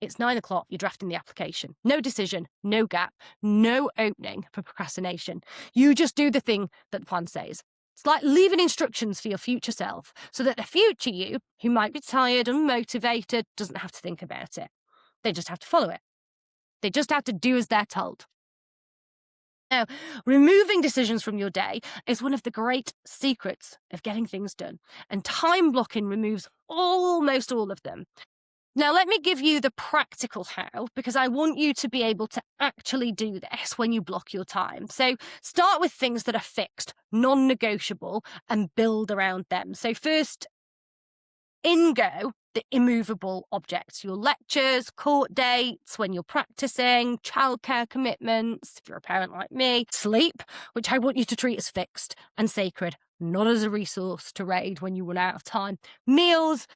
It's 9 o'clock, you're drafting the application. No decision, no gap, no opening for procrastination. You just do the thing that the plan says. It's like leaving instructions for your future self, so that the future you, who might be tired and unmotivated, doesn't have to think about it. They just have to follow it. They just have to do as they're told. Now, removing decisions from your day is one of the great secrets of getting things done, and time blocking removes almost all of them. Now, let me give you the practical how, because I want you to be able to actually do this when you block your time. So start with things that are fixed, non-negotiable, and build around them. So first, in go the immovable objects, your lectures, court dates, when you're practising, childcare commitments, if you're a parent like me, sleep, which I want you to treat as fixed and sacred, not as a resource to raid when you run out of time, meals,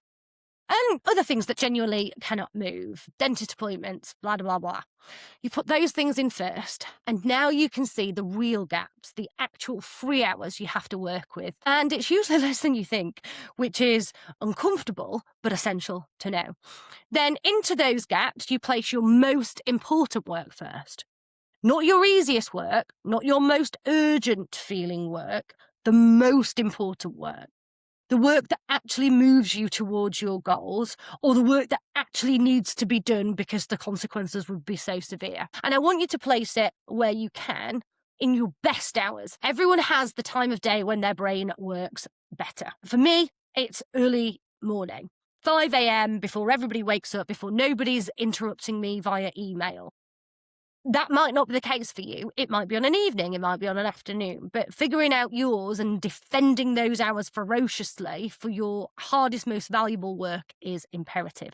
and other things that genuinely cannot move, dentist appointments, blah, blah, blah. You put those things in first, and now you can see the real gaps, the actual 3 hours you have to work with. And it's usually less than you think, which is uncomfortable, but essential to know. Then into those gaps, you place your most important work first. Not your easiest work, not your most urgent feeling work, the most important work. The work that actually moves you towards your goals, or the work that actually needs to be done because the consequences would be so severe. And I want you to place it where you can, in your best hours. Everyone has the time of day when their brain works better. For me, it's early morning. 5 a.m. before everybody wakes up, before nobody's interrupting me via email. That might not be the case for you. It might be on an evening, it might be on an afternoon, but figuring out yours and defending those hours ferociously for your hardest, most valuable work is imperative.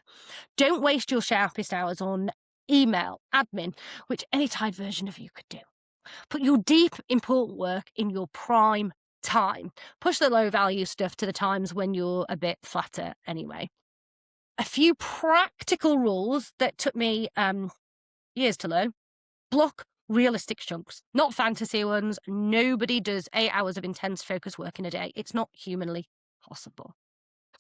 Don't waste your sharpest hours on email, admin, which any tired version of you could do. Put your deep, important work in your prime time. Push the low value stuff to the times when you're a bit flatter anyway. A few practical rules that took me years to learn. Block realistic chunks, not fantasy ones. Nobody does 8 hours of intense focus work in a day. It's not humanly possible.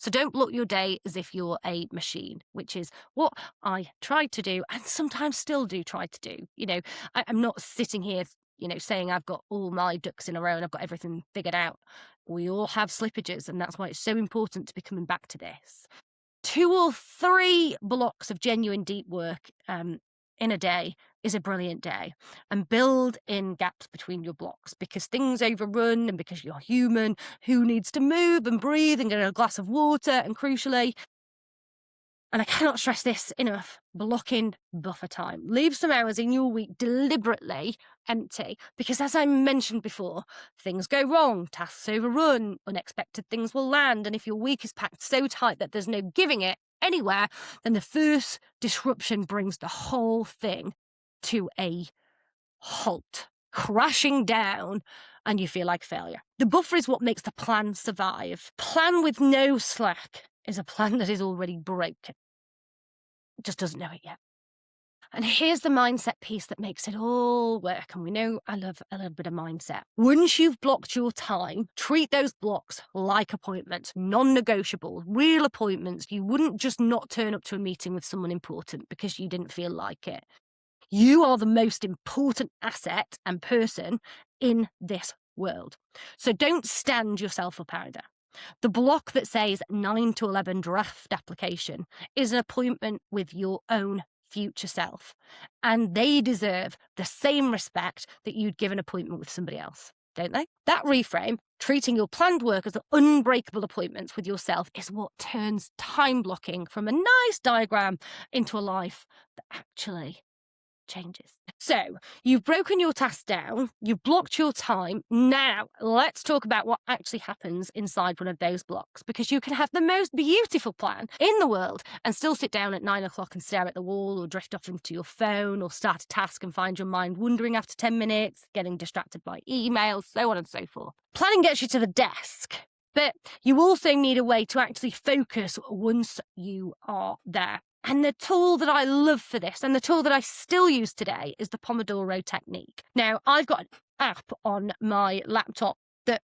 So don't block your day as if you're a machine, which is what I tried to do and sometimes still do try to do. I'm not sitting here, saying I've got all my ducks in a row and I've got everything figured out. We all have slippages, and that's why it's so important to be coming back to this. 2 or 3 blocks of genuine deep work in a day is a brilliant day, and build in gaps between your blocks, because things overrun, and because you're human who needs to move and breathe and get a glass of water, and crucially, and I cannot stress this enough, blocking buffer time. Leave some hours in your week deliberately empty, because as I mentioned before, things go wrong, tasks overrun, unexpected things will land, and if your week is packed so tight that there's no giving it anywhere, then the first disruption brings the whole thing to a halt, crashing down, and you feel like failure. The buffer is what makes the plan survive. Plan with no slack is a plan that is already broken. It just doesn't know it yet. And here's the mindset piece that makes it all work. And we know I love a little bit of mindset. Once you've blocked your time, treat those blocks like appointments, non-negotiable, real appointments. You wouldn't just not turn up to a meeting with someone important because you didn't feel like it. You are the most important asset and person in this world. So don't stand yourself up either. The block that says 9 to 11 draft application is an appointment with your own future self. And they deserve the same respect that you'd give an appointment with somebody else, don't they? That reframe, treating your planned work as unbreakable appointments with yourself, is what turns time blocking from a nice diagram into a life that actually changes. So you've broken your task down, you've blocked your time. Now let's talk about what actually happens inside one of those blocks, because you can have the most beautiful plan in the world and still sit down at 9 o'clock and stare at the wall, or drift off into your phone, or start a task and find your mind wandering after 10 minutes, getting distracted by emails, so on and so forth. Planning gets you to the desk, but you also need a way to actually focus once you are there. And the tool that I love for this, and the tool that I still use today, is the Pomodoro technique. Now, I've got an app on my laptop that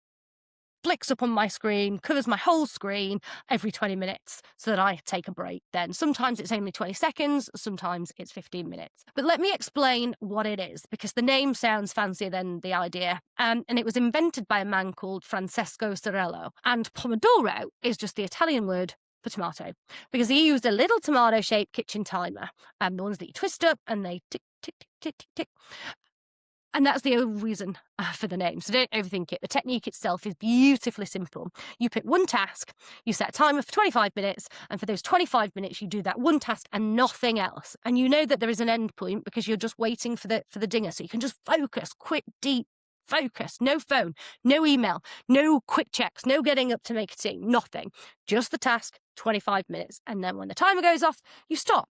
flicks up on my screen, covers my whole screen every 20 minutes so that I take a break then. Sometimes it's only 20 seconds, sometimes it's 15 minutes. But let me explain what it is, because the name sounds fancier than the idea. And it was invented by a man called Francesco Sorello. And Pomodoro is just the Italian word for tomato, because he used a little tomato-shaped kitchen timer, the ones that you twist up and they tick, tick, tick, tick, tick, tick. And that's the only reason for the name. So don't overthink it. The technique itself is beautifully simple. You pick one task, you set a timer for 25 minutes, and for those 25 minutes, you do that one task and nothing else. And you know that there is an end point because you're just waiting for the dinger. So you can just focus, quick, deep focus, no phone, no email, no quick checks, no getting up to make a tea, nothing. Just the task, 25 minutes. And then when the timer goes off, you stop.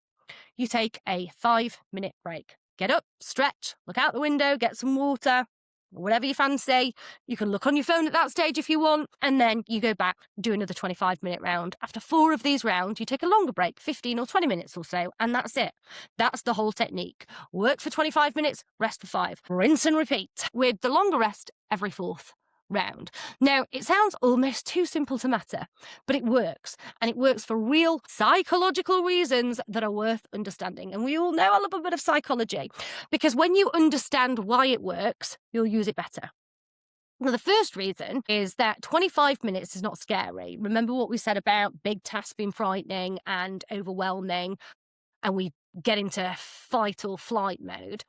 You take a 5-minute break. Get up, stretch, look out the window, get some water, whatever you fancy. You can look on your phone at that stage if you want, and then you go back, do another 25-minute round. After 4 of these rounds, you take a longer break, 15 or 20 minutes or so, and that's it. That's the whole technique. Work for 25 minutes, rest for 5. Rinse and repeat, with the longer rest every 4th round. Now, it sounds almost too simple to matter, but it works, and it works for real psychological reasons that are worth understanding. And we all know a little bit of psychology, because when you understand why it works, you'll use it better. Well, the first reason is that 25 minutes is not scary. Remember what we said about big tasks being frightening and overwhelming, and we get into fight or flight mode.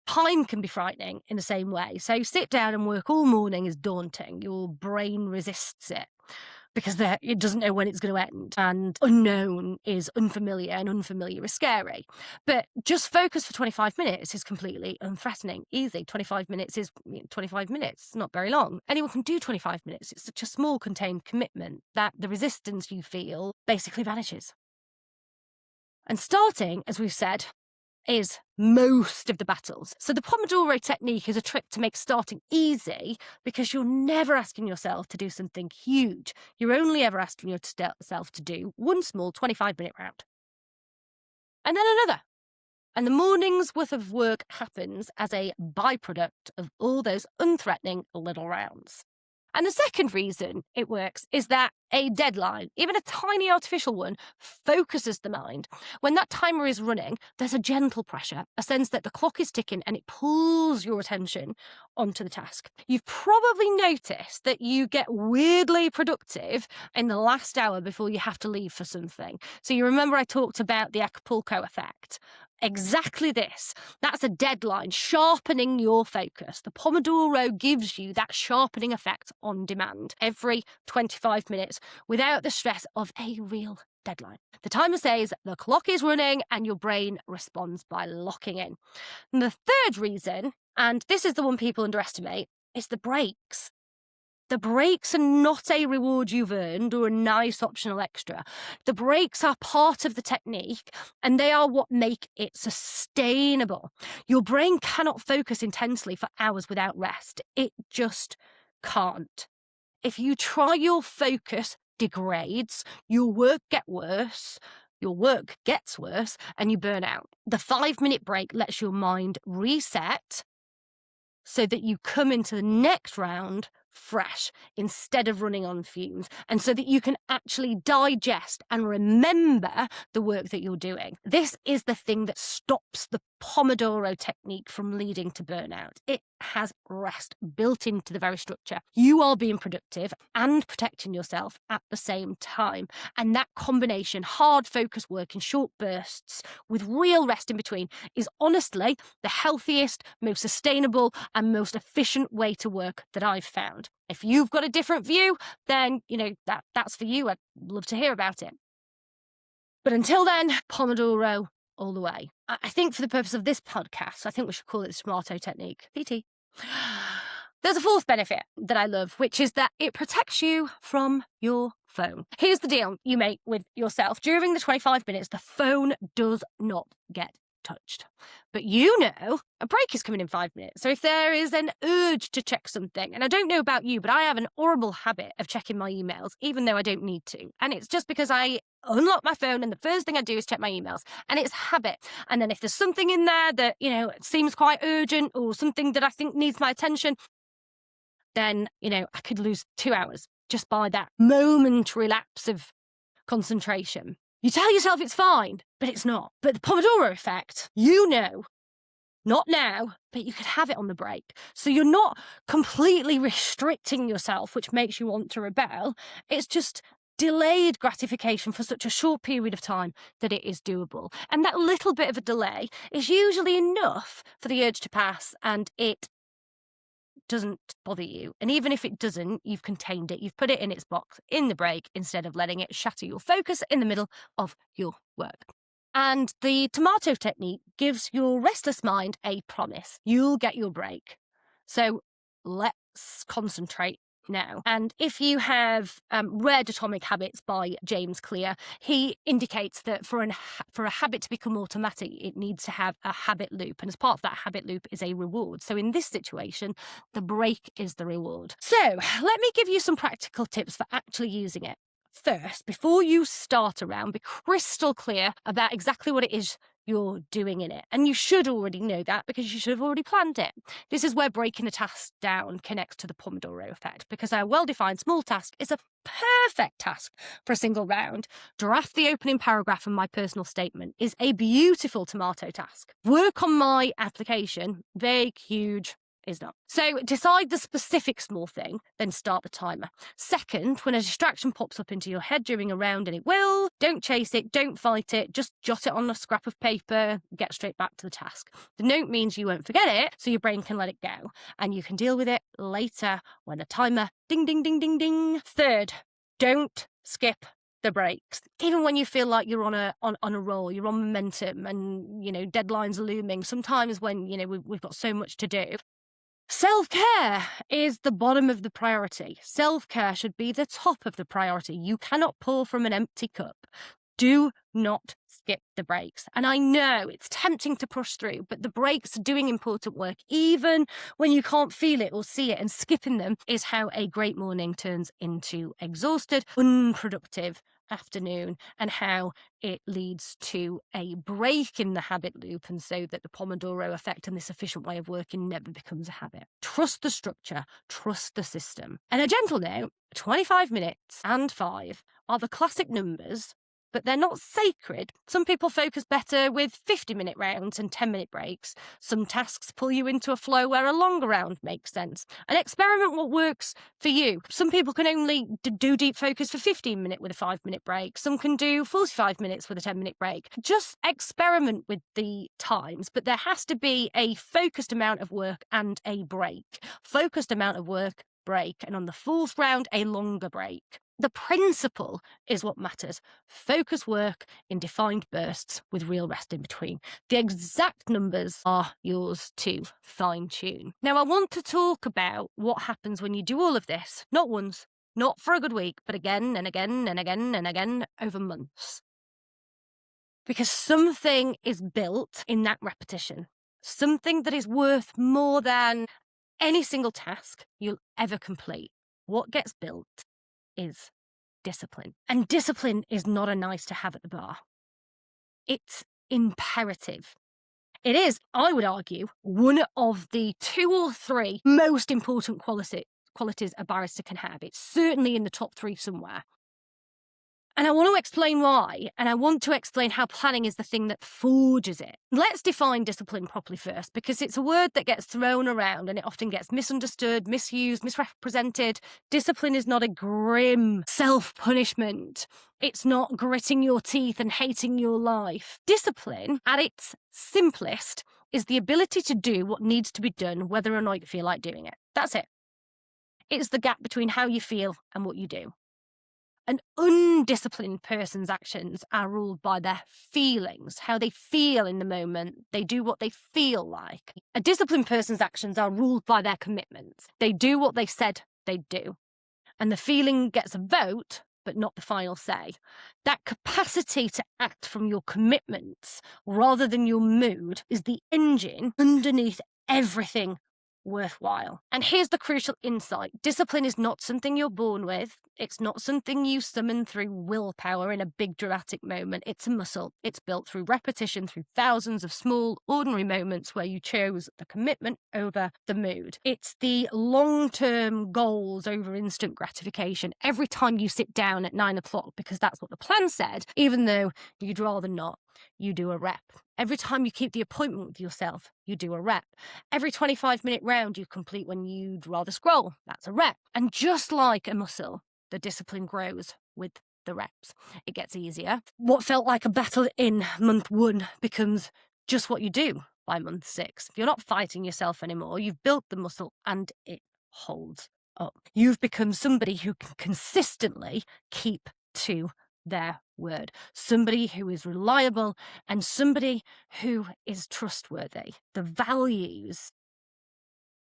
Time can be frightening in the same way. So sit down and work all morning is daunting. Your brain resists it because it doesn't know when it's going to end. And unknown is unfamiliar, and unfamiliar is scary. But just focus for 25 minutes is completely unthreatening. Easy. 25 minutes is 25 minutes. It's not very long. Anyone can do 25 minutes. It's such a small contained commitment that the resistance you feel basically vanishes. And starting, as we've said, is most of the battles. So the Pomodoro technique is a trick to make starting easy, because you're never asking yourself to do something huge. You're only ever asking yourself to do one small 25-minute round. And then another. And the morning's worth of work happens as a byproduct of all those unthreatening little rounds. And the second reason it works is that a deadline, even a tiny artificial one, focuses the mind. When that timer is running, there's a gentle pressure, a sense that the clock is ticking, and it pulls your attention onto the task. You've probably noticed that you get weirdly productive in the last hour before you have to leave for something. So you remember I talked about the Acapulco effect. Exactly this. That's a deadline, sharpening your focus. The Pomodoro gives you that sharpening effect on demand every 25 minutes without the stress of a real deadline. The timer says the clock is running and your brain responds by locking in. And the third reason, and this is the one people underestimate, is the breaks. The breaks are not a reward you've earned or a nice optional extra. The breaks are part of the technique, and they are what make it sustainable. Your brain cannot focus intensely for hours without rest. It just can't. If you try, your focus degrades, your work gets worse, your work gets worse and you burn out. The 5-minute break lets your mind reset so that you come into the next round fresh instead of running on fumes, and so that you can actually digest and remember the work that you're doing. This is the thing that stops the Pomodoro technique from leading to burnout. It has rest built into the very structure. You are being productive and protecting yourself at the same time. And that combination, hard focus work in short bursts with real rest in between, is honestly the healthiest, most sustainable and most efficient way to work that I've found. If you've got a different view, then, that's for you. I'd love to hear about it. But until then, Pomodoro all the way. I think for the purpose of this podcast, I think we should call it the Smarto technique. PT. There's a fourth benefit that I love, which is that it protects you from your phone. Here's the deal you make with yourself. During the 25 minutes, the phone does not get touched. But a break is coming in 5 minutes. So if there is an urge to check something, and I don't know about you, but I have an horrible habit of checking my emails, even though I don't need to. And it's just because I unlock my phone and the first thing I do is check my emails. And it's habit. And then if there's something in there that, seems quite urgent or something that I think needs my attention, then, I could lose 2 hours just by that momentary lapse of concentration. You tell yourself it's fine, but it's not. But the Pomodoro effect, not now, but you could have it on the break. So you're not completely restricting yourself, which makes you want to rebel. It's just delayed gratification for such a short period of time that it is doable. And that little bit of a delay is usually enough for the urge to pass, and it doesn't bother you. And even if it doesn't, you've contained it. You've put it in its box in the break instead of letting it shatter your focus in the middle of your work. And the tomato technique gives your restless mind a promise. You'll get your break. So let's concentrate now. And if you have read Atomic Habits by James Clear, he indicates that for a habit to become automatic, it needs to have a habit loop. And as part of that habit loop is a reward. So in this situation, the break is the reward. So let me give you some practical tips for actually using it. First, before you start a round, be crystal clear about exactly what it is you're doing in it. And you should already know that because you should have already planned it. This is where breaking a task down connects to the Pomodoro effect, because a well-defined small task is a perfect task for a single round. Draft the opening paragraph and my personal statement is a beautiful tomato task. Work on my application, vague, huge, is not. So decide the specific small thing, then start the timer. Second, when a distraction pops up into your head during a round, and it will, don't chase it, don't fight it, just jot it on a scrap of paper, get straight back to the task. The note means you won't forget it, so your brain can let it go, and you can deal with it later when the timer ding, ding, ding, ding, ding. Third, don't skip the breaks. Even when you feel like you're on a roll, you're on momentum, and, deadlines are looming, sometimes when, we've got so much to do, self-care is the bottom of the priority. Self-care should be the top of the priority. You cannot pour from an empty cup. Do not skip the breaks. And I know it's tempting to push through, but the breaks are doing important work, even when you can't feel it or see it. And skipping them is how a great morning turns into exhausted, unproductive afternoon, and how it leads to a break in the habit loop, and so that the Pomodoro effect and this efficient way of working never becomes a habit. Trust the structure, trust the system. And a gentle note, 25 minutes and 5 are the classic numbers, but they're not sacred. Some people focus better with 50-minute rounds and 10-minute breaks. Some tasks pull you into a flow where a longer round makes sense. And experiment what works for you. Some people can only do deep focus for 15 minutes with a 5-minute break. Some can do 45 minutes with a 10-minute break. Just experiment with the times, but there has to be a focused amount of work and a break. Focused amount of work, break, and on the fourth round, a longer break. The principle is what matters. Focus work in defined bursts with real rest in between. The exact numbers are yours to fine-tune. Now, I want to talk about what happens when you do all of this, not once, not for a good week, but again and again and again and again over months. Because something is built in that repetition. Something that is worth more than any single task you'll ever complete. What gets built is discipline. And discipline is not a nice to have at the bar. It's imperative. It is, I would argue, one of the 2 or 3 most important qualities a barrister can have. It's certainly in the top 3 somewhere. And I want to explain why, and I want to explain how planning is the thing that forges it. Let's define discipline properly first, because it's a word that gets thrown around and it often gets misunderstood, misused, misrepresented. Discipline is not a grim self-punishment. It's not gritting your teeth and hating your life. Discipline, at its simplest, is the ability to do what needs to be done, whether or not you feel like doing it. That's it. It's the gap between how you feel and what you do. An undisciplined person's actions are ruled by their feelings, how they feel in the moment. They do what they feel like. A disciplined person's actions are ruled by their commitments. They do what they said they'd do. And the feeling gets a vote, but not the final say. That capacity to act from your commitments rather than your mood is the engine underneath everything worthwhile. And here's the crucial insight. Discipline is not something you're born with. It's not something you summon through willpower in a big dramatic moment. It's a muscle. It's built through repetition, through thousands of small, ordinary moments where you chose the commitment over the mood. It's the long-term goals over instant gratification. Every time you sit down at 9 o'clock, because that's what the plan said, even though you'd rather not, you do a rep. Every time you keep the appointment with yourself, you do a rep. Every 25-minute round you complete when you'd rather scroll, that's a rep. And just like a muscle, the discipline grows with the reps. It gets easier. What felt like a battle in month 1 becomes just what you do by month 6. You're not fighting yourself anymore. You've built the muscle and it holds up. You've become somebody who can consistently keep to their word, somebody who is reliable and somebody who is trustworthy. The values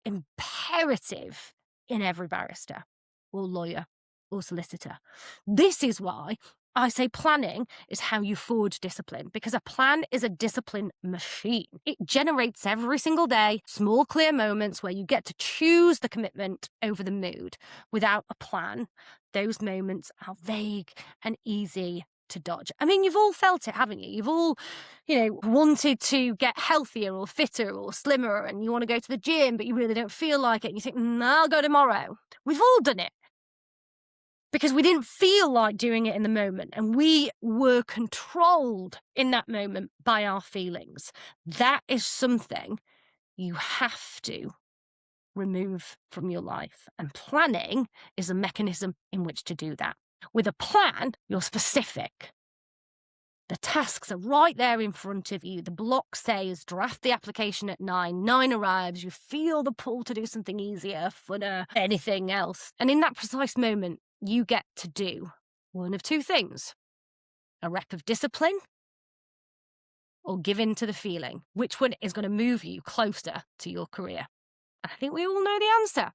imperative in every barrister or lawyer or solicitor. This is why I say planning is how you forge discipline, because a plan is a discipline machine. It generates every single day small, clear moments where you get to choose the commitment over the mood. Without a plan, those moments are vague and easy to dodge. I mean, you've all felt it, haven't you? You've all, wanted to get healthier or fitter or slimmer, and you want to go to the gym, but you really don't feel like it. And you think, I'll go tomorrow. We've all done it. Because we didn't feel like doing it in the moment, and we were controlled in that moment by our feelings. That is something you have to remove from your life, and planning is a mechanism in which to do that. With a plan, you're specific. The tasks are right there in front of you. The block says draft the application at 9. 9 arrives. You feel the pull to do something easier, funner, anything else. And in that precise moment, you get to do one of 2 things: a rep of discipline or give in to the feeling. Which one is going to move you closer to your career? I think we all know the answer.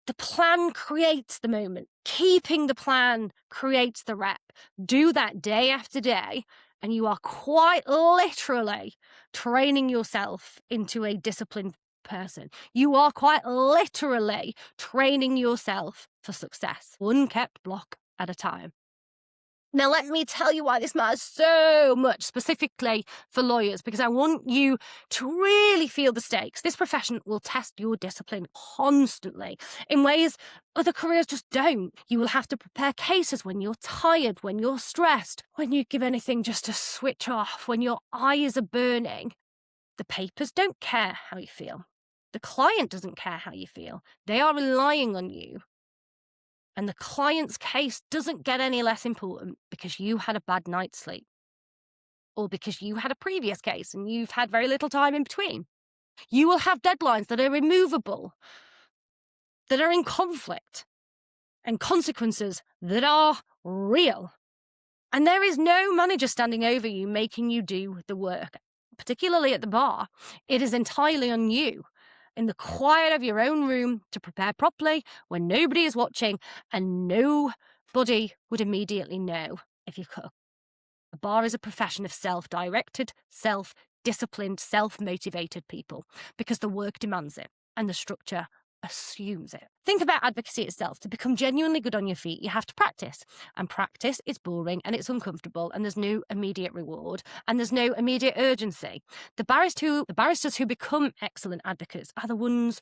The plan creates the moment. Keeping the plan creates the rep. Do that day after day, and you are quite literally training yourself into a disciplined person. You are quite literally training yourself for success, one kept block at a time. Now, let me tell you why this matters so much, specifically for lawyers, because I want you to really feel the stakes. This profession will test your discipline constantly in ways other careers just don't. You will have to prepare cases when you're tired, when you're stressed, when you give anything just to switch off, when your eyes are burning. The papers don't care how you feel. The client doesn't care how you feel. They are relying on you. And the client's case doesn't get any less important because you had a bad night's sleep, or because you had a previous case and you've had very little time in between. You will have deadlines that are immovable, that are in conflict, and consequences that are real. And there is no manager standing over you making you do the work, particularly at the bar. It is entirely on you, in the quiet of your own room, to prepare properly when nobody is watching, and nobody would immediately know if you cook. The bar is a profession of self-directed, self-disciplined, self-motivated people, because the work demands it and the structure assumes it. Think about advocacy itself. To become genuinely good on your feet, you have to practice. And practice is boring and it's uncomfortable and there's no immediate reward and there's no immediate urgency. The barristers who become excellent advocates are the ones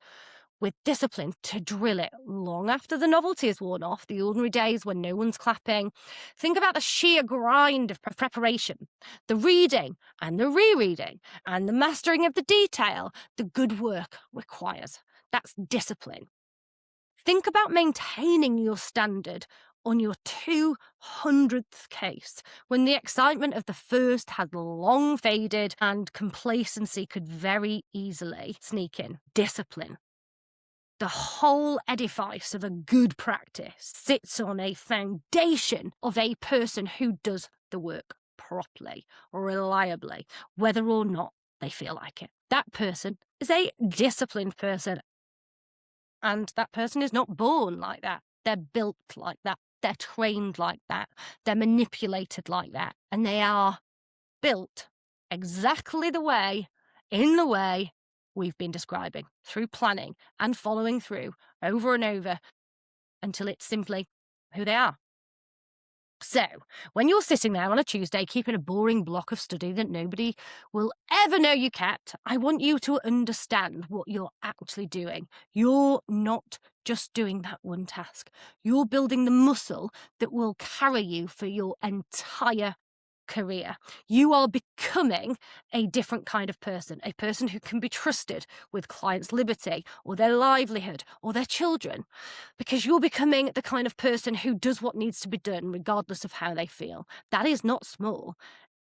with discipline to drill it long after the novelty is worn off, the ordinary days when no one's clapping. Think about the sheer grind of preparation, the reading and the rereading and the mastering of the detail the good work requires. That's discipline. Think about maintaining your standard on your 200th case, when the excitement of the first had long faded and complacency could very easily sneak in. Discipline. The whole edifice of a good practice sits on a foundation of a person who does the work properly, reliably, whether or not they feel like it. That person is a disciplined person. And that person is not born like that. They're built like that. They're trained like that. They're manipulated like that. And they are built exactly in the way we've been describing, through planning and following through over and over until it's simply who they are. So, when you're sitting there on a Tuesday keeping a boring block of study that nobody will ever know you kept, I want you to understand what you're actually doing. You're not just doing that one task. You're building the muscle that will carry you for your entire career. You are becoming a different kind of person, a person who can be trusted with clients' liberty or their livelihood or their children, because you're becoming the kind of person who does what needs to be done regardless of how they feel. That is not small.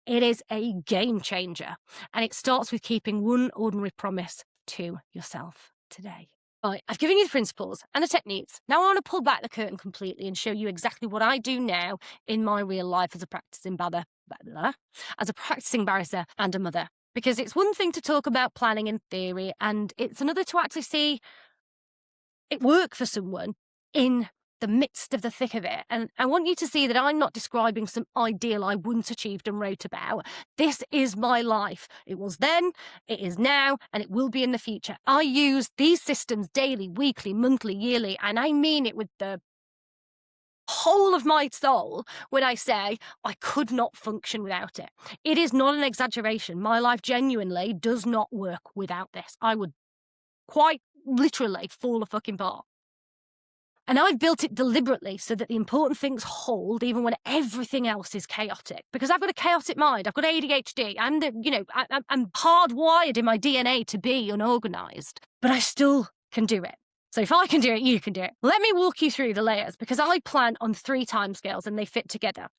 It is a game changer, and it starts with keeping one ordinary promise to yourself today. Right, I've given you the principles and the techniques. Now I want to pull back the curtain completely and show you exactly what I do now in my real life as a practicing barrister and a mother. Because it's one thing to talk about planning in theory, and it's another to actually see it work for someone in the midst of the thick of it. And I want you to see that I'm not describing some ideal I once achieved and wrote about. This is my life. It was then, it is now, and it will be in the future. I use these systems daily, weekly, monthly, yearly, and I mean it with the whole of my soul when I say I could not function without it. It is not an exaggeration. My life genuinely does not work without this. I would quite literally fall a fucking apart. And I've built it deliberately so that the important things hold even when everything else is chaotic. Because I've got a chaotic mind. I've got ADHD. I'm hardwired in my DNA to be unorganized. But I still can do it. So if I can do it, you can do it. Let me walk you through the layers, because I plan on 3 timescales and they fit together.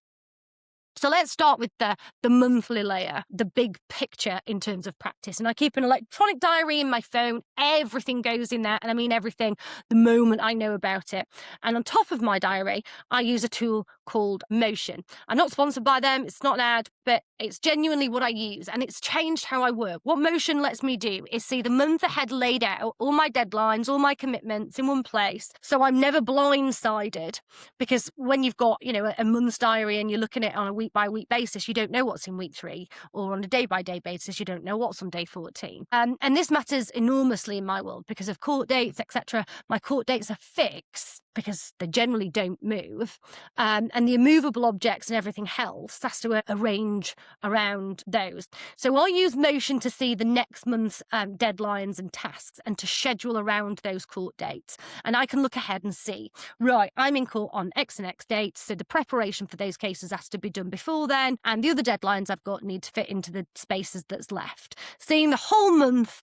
So let's start with the monthly layer, the big picture in terms of practice. And I keep an electronic diary in my phone. Everything goes in there, and I mean everything, the moment I know about it. And on top of my diary, I use a tool called Motion. I'm not sponsored by them. It's not an ad, but it's genuinely what I use, and it's changed how I work. What Motion lets me do is see the month ahead laid out, all my deadlines, all my commitments in one place. So I'm never blindsided, because when you've got, a month's diary and you're looking at it on a week-by-week basis, you don't know what's in week 3, or on a day-by-day basis, you don't know what's on day 14. And this matters enormously in my world because of court dates, etc. My court dates are fixed because they generally don't move. And the immovable objects and everything else has to arrange around those. So I use Motion to see the next month's deadlines and tasks and to schedule around those court dates. And I can look ahead and see, right, I'm in court on X and X dates, so the preparation for those cases has to be done before then, and the other deadlines I've got need to fit into the spaces that's left. Seeing the whole month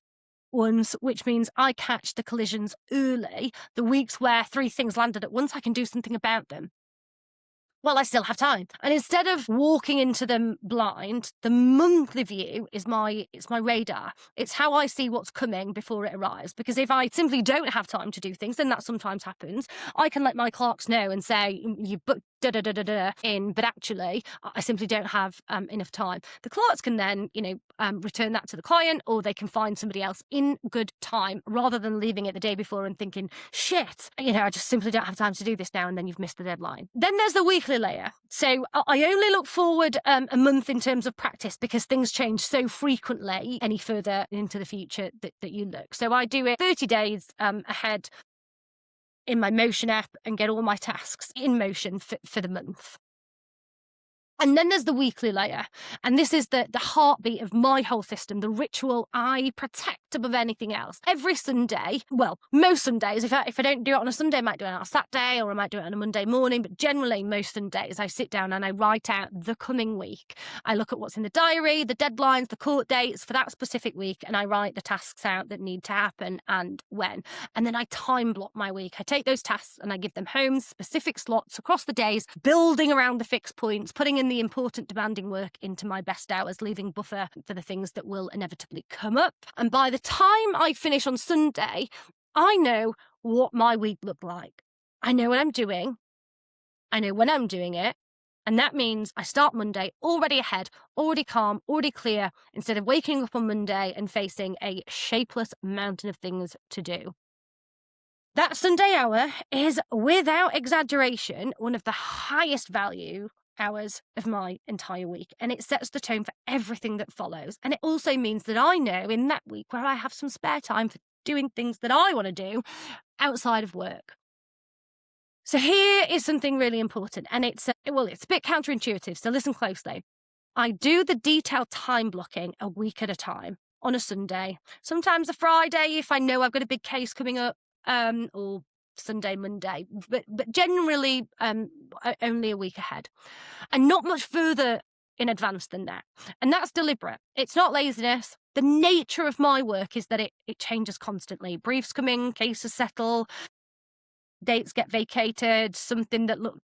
ones, which means I catch the collisions early, the weeks where 3 things landed at once, I can do something about them. Well, I still have time. And instead of walking into them blind, the monthly view is it's my radar. It's how I see what's coming before it arrives. Because if I simply don't have time to do things, then that sometimes happens, I can let my clerks know and say, you booked in, but actually I simply don't have enough time. The clerks can then, return that to the client, or they can find somebody else in good time, rather than leaving it the day before and thinking, shit, I just simply don't have time to do this now, and then you've missed the deadline. Then there's the weekly layer. So I only look forward a month in terms of practice, because things change so frequently any further into the future that you look. So I do it 30 days ahead in my Motion app and get all my tasks in motion for the month. And then there's the weekly layer. And this is the heartbeat of my whole system, the ritual I protect above anything else. Every Sunday, well, most Sundays, if I don't do it on a Sunday, I might do it on a Saturday or I might do it on a Monday morning. But generally, most Sundays, I sit down and I write out the coming week. I look at what's in the diary, the deadlines, the court dates for that specific week, and I write the tasks out that need to happen and when. And then I time block my week. I take those tasks and I give them home specific slots across the days, building around the fixed points, putting in the important demanding work into my best hours, leaving buffer for the things that will inevitably come up. And by the time I finish on Sunday, I know what my week looked like. I know what I'm doing. I know when I'm doing it. And that means I start Monday already ahead, already calm, already clear, instead of waking up on Monday and facing a shapeless mountain of things to do. That Sunday hour is, without exaggeration, one of the highest value hours of my entire week, and it sets the tone for everything that follows. And it also means that I know in that week where I have some spare time for doing things that I want to do outside of work. So here is something really important, and it's a bit counterintuitive, so listen closely. I do the detailed time blocking a week at a time on a Sunday, sometimes a Friday if I know I've got a big case coming up, or Sunday, Monday, but generally only a week ahead, and not much further in advance than that. And that's deliberate. It's not laziness. The nature of my work is that it changes constantly. Briefs come in, cases settle, dates get vacated, something that looked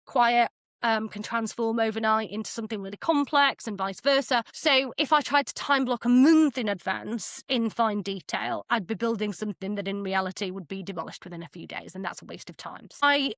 quiet can transform overnight into something really complex and vice versa. So if I tried to time block a month in advance in fine detail, I'd be building something that in reality would be demolished within a few days, and that's a waste of time. So I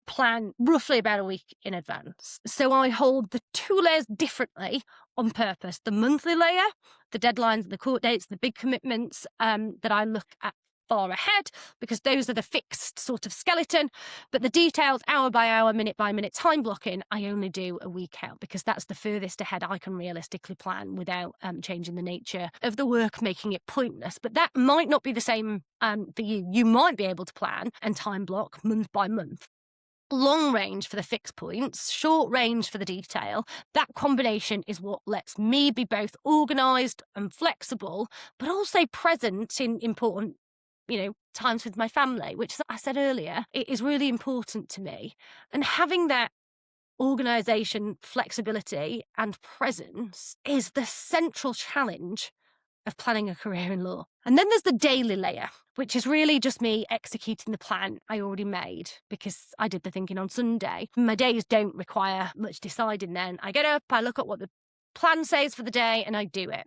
plan roughly about a week in advance. So I hold the two layers differently on purpose. The monthly layer, the deadlines, the court dates, the big commitments that I look at far ahead, because those are the fixed sort of skeleton. But the detailed hour by hour, minute by minute time blocking, I only do a week out, because that's the furthest ahead I can realistically plan without changing the nature of the work, making it pointless. But that might not be the same for you. You might be able to plan and time block month by month. Long range for the fixed points, short range for the detail. That combination is what lets me be both organised and flexible, but also present in important times with my family, which, as I said earlier, it is really important to me. And having that organisation, flexibility and presence is the central challenge of planning a career in law. And then there's the daily layer, which is really just me executing the plan I already made, because I did the thinking on Sunday. My days don't require much deciding then. I get up, I look at what the plan says for the day, and I do it.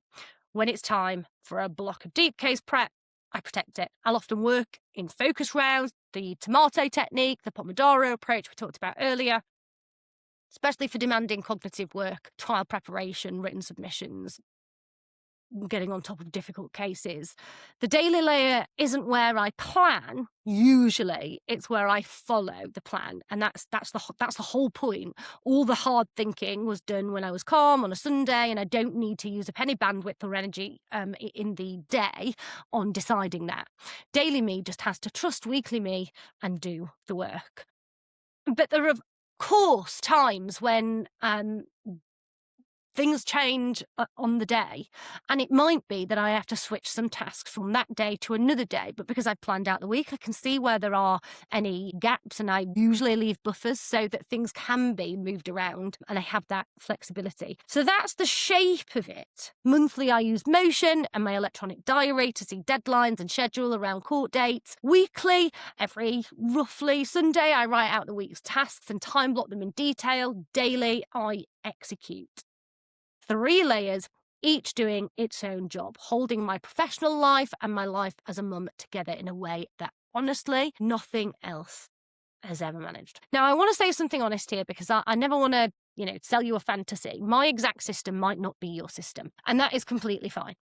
When it's time for a block of deep case prep, I protect it. I'll often work in focus rounds, the tomato technique, the Pomodoro approach we talked about earlier, especially for demanding cognitive work, trial preparation, written submissions, getting on top of difficult cases. The daily layer isn't where I plan, usually. It's where I follow the plan. And that's the whole point. All the hard thinking was done when I was calm on a Sunday, and I don't need to use up any bandwidth or energy in the day on deciding that. Daily me just has to trust weekly me and do the work. But there are, of course, times when things change on the day, and it might be that I have to switch some tasks from that day to another day. But because I've planned out the week, I can see where there are any gaps, and I usually leave buffers so that things can be moved around, and I have that flexibility. So that's the shape of it. Monthly, I use Motion and my electronic diary to see deadlines and schedule around court dates. Weekly, every roughly Sunday, I write out the week's tasks and time block them in detail. Daily, I execute. 3 layers, each doing its own job, holding my professional life and my life as a mum together in a way that, honestly, nothing else has ever managed. Now, I want to say something honest here, because I never want to, sell you a fantasy. My exact system might not be your system, and that is completely fine.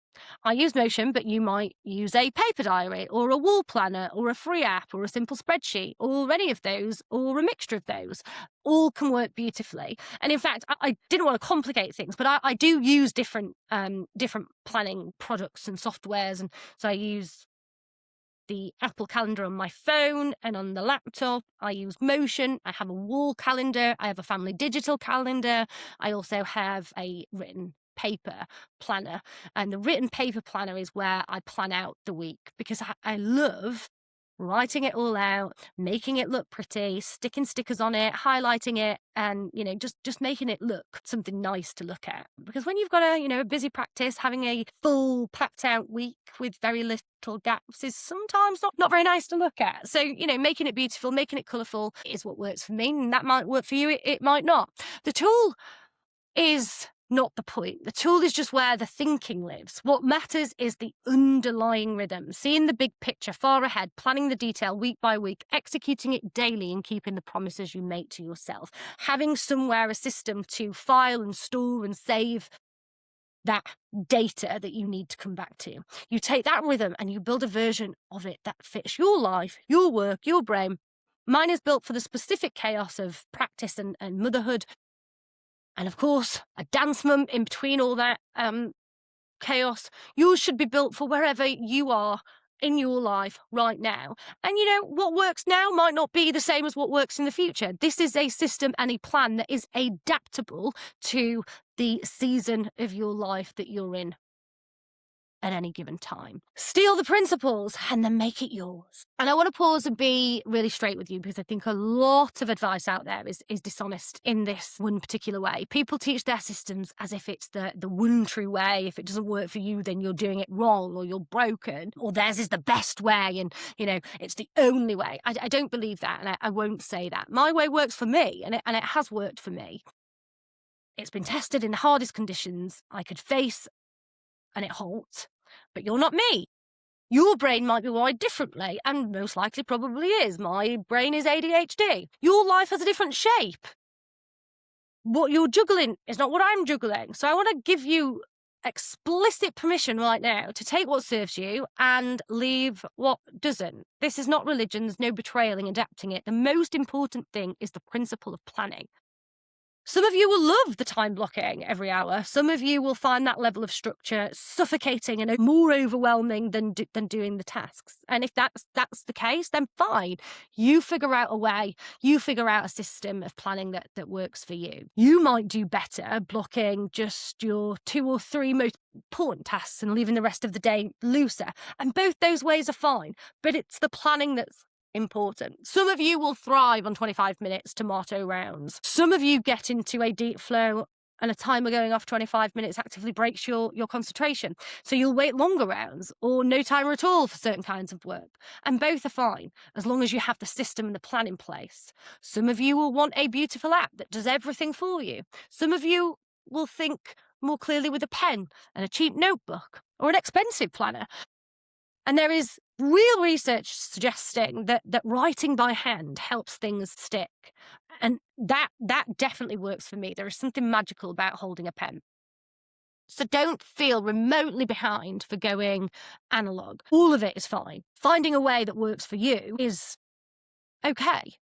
I use Motion, but you might use a paper diary or a wall planner or a free app or a simple spreadsheet or any of those or a mixture of those. All can work beautifully. And in fact, I didn't want to complicate things, but I do use different planning products and softwares. And so I use the Apple Calendar on my phone and on the laptop. I use Motion. I have a wall calendar. I have a family digital calendar. I also have a written paper planner. And the written paper planner is where I plan out the week, because I love writing it all out, making it look pretty, sticking stickers on it, highlighting it, and, just making it look something nice to look at. Because when you've got a busy practice, having a full packed out week with very little gaps is sometimes not very nice to look at. So, making it beautiful, making it colourful is what works for me, and that might work for you, it might not. The tool is not the point. The tool is just where the thinking lives. What matters is the underlying rhythm, seeing the big picture far ahead, planning the detail week by week, executing it daily, and keeping the promises you make to yourself. Having somewhere, a system to file and store and save that data that you need to come back to. You take that rhythm and you build a version of it that fits your life, your work, your brain. Mine is built for the specific chaos of practice and motherhood. And of course, a dance mum in between all that chaos. Yours should be built for wherever you are in your life right now. And what works now might not be the same as what works in the future. This is a system and a plan that is adaptable to the season of your life that you're in at any given time. Steal the principles and then make it yours. And I want to pause and be really straight with you, because I think a lot of advice out there is dishonest in this one particular way. People teach their systems as if it's the one true way. If it doesn't work for you, then you're doing it wrong, or you're broken, or theirs is the best way, and it's the only way. I don't believe that, and I won't say that. My way works for me, and it has worked for me. It's been tested in the hardest conditions I could face, and it holds. But you're not me. Your brain might be wired differently, and most likely probably is. My brain is ADHD. Your life has a different shape. What you're juggling is not what I'm juggling. So I want to give you explicit permission right now to take what serves you and leave what doesn't. This is not religion. There's no betrayal in adapting it. The most important thing is the principle of planning. Some of you will love the time blocking every hour. Some of you will find that level of structure suffocating and more overwhelming than doing the tasks. And if that's the case, then fine. You figure out a way. You figure out a system of planning that works for you. You might do better blocking just your 2 or 3 most important tasks and leaving the rest of the day looser. And both those ways are fine. But it's the planning that's important. Some of you will thrive on 25 minutes tomato rounds. Some of you get into a deep flow, and a timer going off 25 minutes actively breaks your concentration. So you'll wait longer rounds, or no timer at all for certain kinds of work. And both are fine, as long as you have the system and the plan in place. Some of you will want a beautiful app that does everything for you. Some of you will think more clearly with a pen and a cheap notebook, or an expensive planner. And there is real research suggesting that writing by hand helps things stick. And that definitely works for me. There is something magical about holding a pen. So don't feel remotely behind for going analog. All of it is fine. Finding a way that works for you is okay.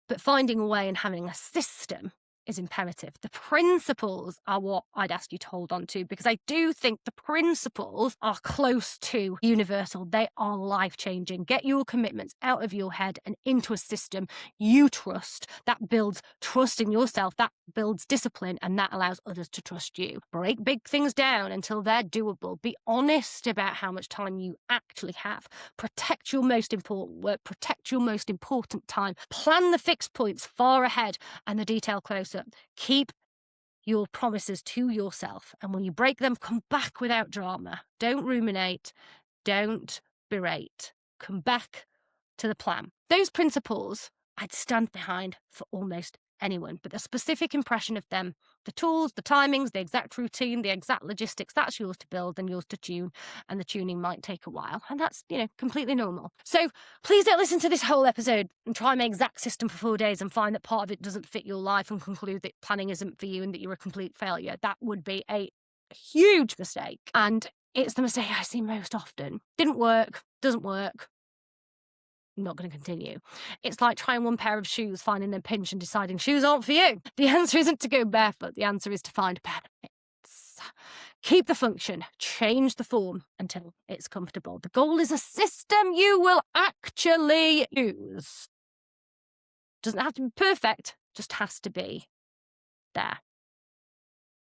But finding a way and having a system is imperative. The principles are what I'd ask you to hold on to, because I do think the principles are close to universal. They are life-changing. Get your commitments out of your head and into a system you trust. That builds trust in yourself. That builds discipline, and that allows others to trust you. Break big things down until they're doable. Be honest about how much time you actually have. Protect your most important work. Protect your most important time. Plan the fixed points far ahead and the detail closer. Keep your promises to yourself, and when you break them, come back without drama. Don't ruminate. Don't berate. Come back to the plan. Those principles I'd stand behind for almost anyone, but the specific impression of them, the tools, the timings, the exact routine, the exact logistics, that's yours to build and yours to tune, and the tuning might take a while, and that's, completely normal. So please don't listen to this whole episode and try my exact system for 4 days and find that part of it doesn't fit your life and conclude that planning isn't for you and that you're a complete failure. That would be a huge mistake, and it's the mistake I see most often. Didn't work, doesn't work, not going to continue. It's like trying one pair of shoes, finding their pinch and deciding shoes aren't for you. The answer isn't to go barefoot. The answer is to find a pair that fits. Keep the function, change the form until it's comfortable. The goal is a system you will actually use. Doesn't have to be perfect, just has to be there.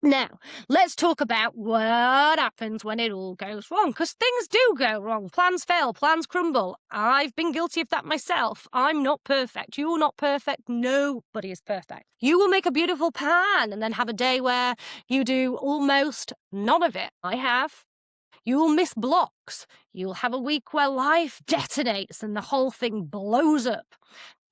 Now, let's talk about what happens when it all goes wrong, because things do go wrong. Plans fail, plans crumble. I've been guilty of that myself. I'm not perfect. You're not perfect. Nobody is perfect. You will make a beautiful plan and then have a day where you do almost none of it. I have. You will miss blocks. You'll have a week where life detonates and the whole thing blows up.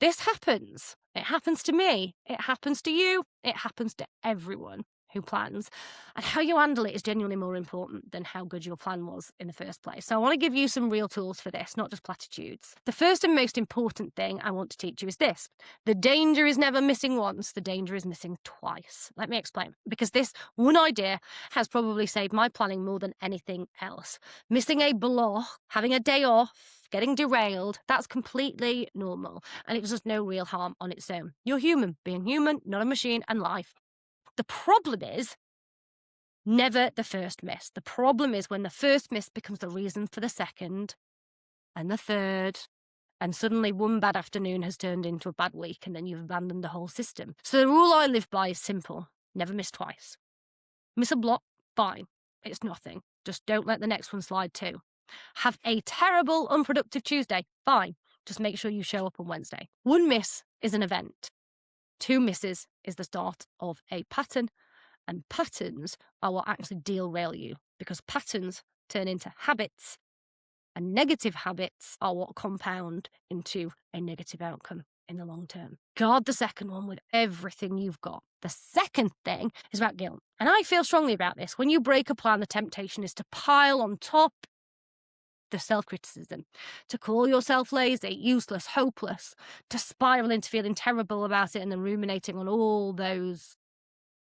This happens. It happens to me. It happens to you. It happens to everyone who plans, and how you handle it is genuinely more important than how good your plan was in the first place. So I want to give you some real tools for this, not just platitudes. The first and most important thing I want to teach you is this. The danger is never missing once, the danger is missing twice. Let me explain. Because this one idea has probably saved my planning more than anything else. Missing a block, having a day off, getting derailed, that's completely normal, and it does no real harm on its own. You're human, being human, not a machine, and life. The problem is never the first miss. The problem is when the first miss becomes the reason for the second and the third, and suddenly one bad afternoon has turned into a bad week, and then you've abandoned the whole system. So the rule I live by is simple. Never miss twice. Miss a block, fine. It's nothing. Just don't let the next one slide too. Have a terrible, unproductive Tuesday, fine. Just make sure you show up on Wednesday. One miss is an event. 2 misses is the start of a pattern, and patterns are what actually derail you, because patterns turn into habits, and negative habits are what compound into a negative outcome in the long term. Guard the second one with everything you've got. The second thing is about guilt, and I feel strongly about this. When you break a plan, the temptation is to pile on top the self-criticism, to call yourself lazy, useless, hopeless, to spiral into feeling terrible about it and then ruminating on all those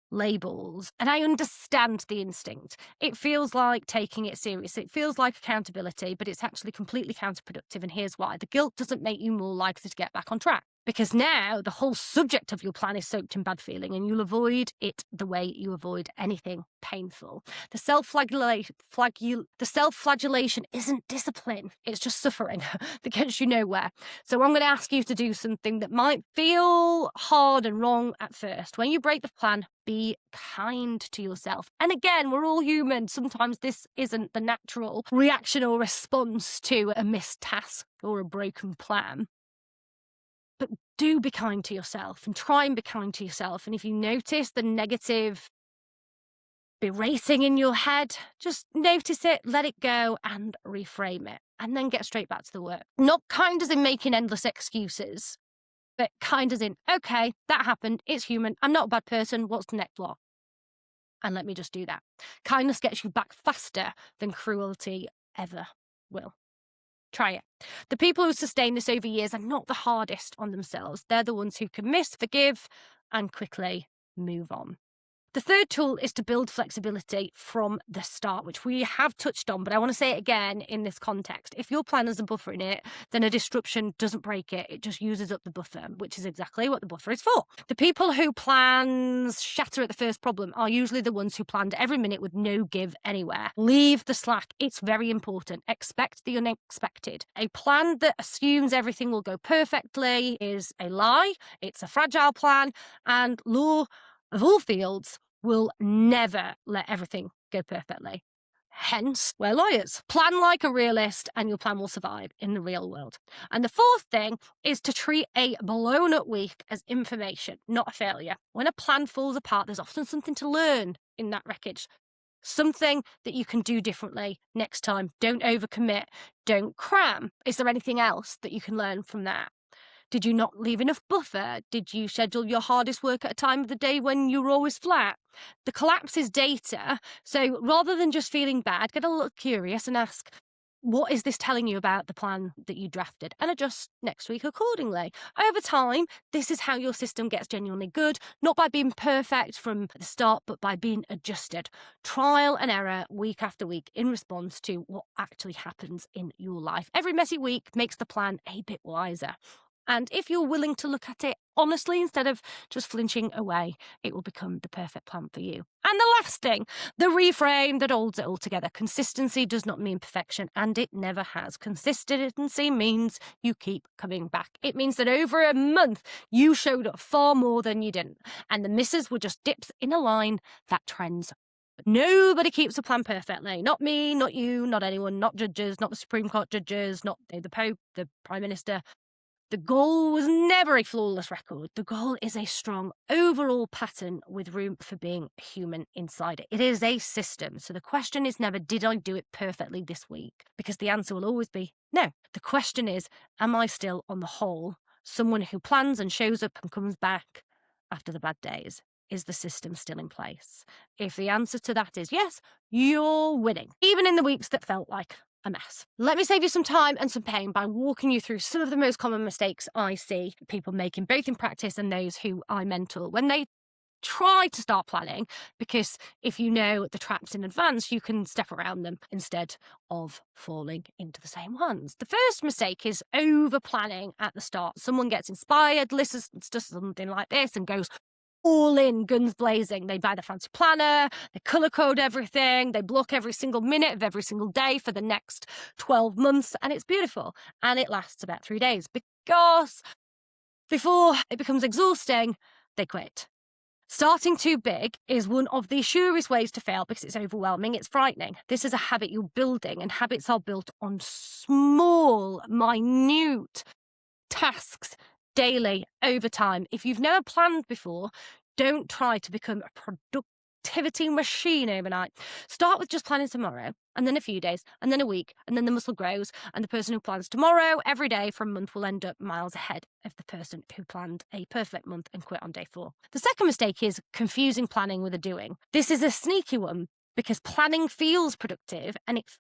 labels. And I understand the instinct. It feels like taking it serious. It feels like accountability, but it's actually completely counterproductive. And here's why. The guilt doesn't make you more likely to get back on track. Because now the whole subject of your plan is soaked in bad feeling, and you'll avoid it the way you avoid anything painful. The self-flagellation isn't discipline. It's just suffering that gets you nowhere. So I'm going to ask you to do something that might feel hard and wrong at first. When you break the plan, be kind to yourself. And again, we're all human. Sometimes this isn't the natural reaction or response to a missed task or a broken plan. But do be kind to yourself, and try and be kind to yourself. And if you notice the negative berating in your head, just notice it, let it go, and reframe it. And then get straight back to the work. Not kind as in making endless excuses, but kind as in, okay, that happened, it's human, I'm not a bad person, what's the next block? And let me just do that. Kindness gets you back faster than cruelty ever will. Try it. The people who sustain this over years are not the hardest on themselves. They're the ones who can miss, forgive, and quickly move on. The third tool is to build flexibility from the start, which we have touched on, but I want to say it again in this context. If your plan has a buffer in it, then a disruption doesn't break it. It just uses up the buffer, which is exactly what the buffer is for. The people who plans shatter at the first problem are usually the ones who planned every minute with no give anywhere. Leave the slack. It's very important. Expect the unexpected. A plan that assumes everything will go perfectly is a lie. It's a fragile plan, and law of all fields will never let everything go perfectly. Hence, we're lawyers. Plan like a realist and your plan will survive in the real world. And the fourth thing is to treat a blown up week as information, not a failure. When a plan falls apart, there's often something to learn in that wreckage. Something that you can do differently next time. Don't overcommit. Don't cram. Is there anything else that you can learn from that? Did you not leave enough buffer? Did you schedule your hardest work at a time of the day when you're always flat? The collapse is data, so rather than just feeling bad, get a little curious and ask, what is this telling you about the plan that you drafted? And adjust next week accordingly. Over time, this is how your system gets genuinely good, not by being perfect from the start, but by being adjusted. Trial and error week after week in response to what actually happens in your life. Every messy week makes the plan a bit wiser. And if you're willing to look at it honestly instead of just flinching away, it will become the perfect plan for you. And the last thing, the reframe that holds it all together. Consistency does not mean perfection, and it never has. Consistency means you keep coming back. It means that over a month, you showed up far more than you didn't. And the misses were just dips in a line that trends. Nobody keeps a plan perfectly. Not me, not you, not anyone, not judges, not the Supreme Court judges, not the Pope, the Prime Minister. The goal was never a flawless record. The goal is a strong overall pattern with room for being human inside it. It is a system. So the question is never, did I do it perfectly this week? Because the answer will always be no. The question is, am I still on the whole someone who plans and shows up and comes back after the bad days? Is the system still in place? If the answer to that is yes, you're winning, even in the weeks that felt like a mess. Let me save you some time and some pain by walking you through some of the most common mistakes I see people making, both in practice and those who I mentor, when they try to start planning, because if you know the traps in advance, you can step around them instead of falling into the same ones. The first mistake is over planning at the start. Someone gets inspired, listens to something like this and goes all in, guns blazing. They buy the fancy planner, they colour code everything, they block every single minute of every single day for the next 12 months, and it's beautiful. And it lasts about 3 days, because before it becomes exhausting, they quit. Starting too big is one of the surest ways to fail, because it's overwhelming, it's frightening. This is a habit you're building, and habits are built on small, minute tasks daily over time. If you've never planned before, don't try to become a productivity machine overnight. Start with just planning tomorrow, and then a few days, and then a week, and then the muscle grows, and the person who plans tomorrow every day for a month will end up miles ahead of the person who planned a perfect month and quit on day 4. The second mistake is confusing planning with a doing. This is a sneaky one, because planning feels productive, and it's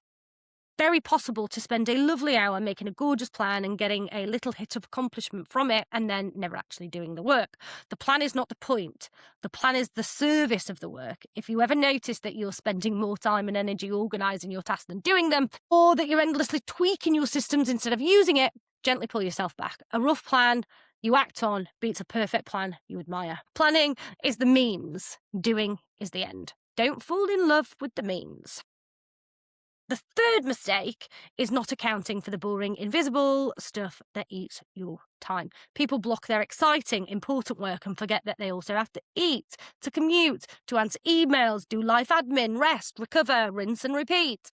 very possible to spend a lovely hour making a gorgeous plan and getting a little hit of accomplishment from it, and then never actually doing the work. The plan is not the point. The plan is the service of the work. If you ever notice that you're spending more time and energy organising your tasks than doing them, or that you're endlessly tweaking your systems instead of using it, gently pull yourself back. A rough plan you act on beats a perfect plan you admire. Planning is the means. Doing is the end. Don't fall in love with the means. The third mistake is not accounting for the boring, invisible stuff that eats your time. People block their exciting, important work and forget that they also have to eat, to commute, to answer emails, do life admin, rest, recover, rinse and repeat.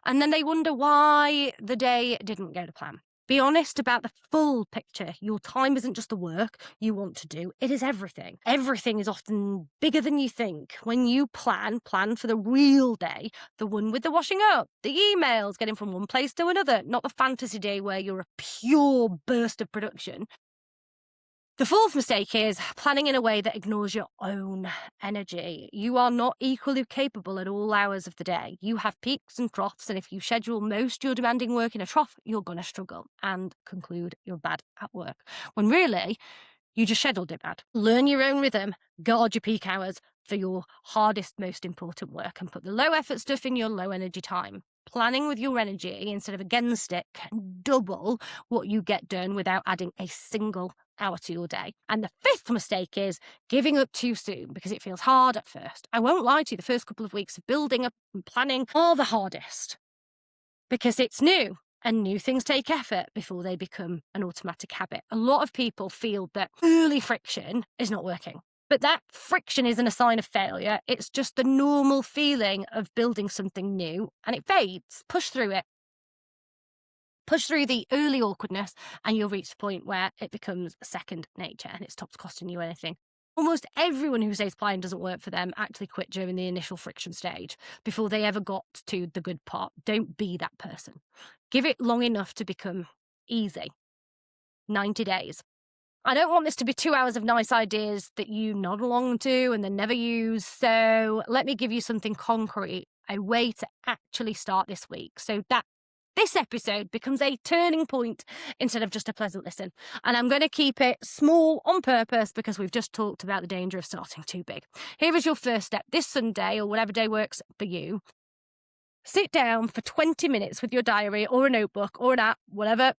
And then they wonder why the day didn't go to plan. Be honest about the full picture. Your time isn't just the work you want to do. It is everything. Everything is often bigger than you think. When you plan for the real day, the one with the washing up, the emails, getting from one place to another, not the fantasy day where you're a pure burst of production. The fourth mistake is planning in a way that ignores your own energy. You are not equally capable at all hours of the day. You have peaks and troughs, and if you schedule most your demanding work in a trough, you're going to struggle and conclude you're bad at work, when really, you just scheduled it bad. Learn your own rhythm, guard your peak hours for your hardest, most important work, and put the low effort stuff in your low energy time. Planning with your energy instead of against it can double what you get done without adding a single hour to your day. And the fifth mistake is giving up too soon, because it feels hard at first. I won't lie to you, the first couple of weeks of building up and planning are the hardest, because it's new. And new things take effort before they become an automatic habit. A lot of people feel that early friction is not working. But that friction isn't a sign of failure. It's just the normal feeling of building something new, and it fades. Push through it. Push through the early awkwardness, and you'll reach the point where it becomes second nature and it stops costing you anything. Almost everyone who says planning doesn't work for them actually quit during the initial friction stage before they ever got to the good part. Don't be that person. Give it long enough to become easy. 90 days. I don't want this to be 2 hours of nice ideas that you nod along to and then never use. So let me give you something concrete, a way to actually start this week, so that this episode becomes a turning point instead of just a pleasant listen. And I'm going to keep it small on purpose, because we've just talked about the danger of starting too big. Here is your first step. This Sunday, or whatever day works for you, sit down for 20 minutes with your diary or a notebook or an app, whatever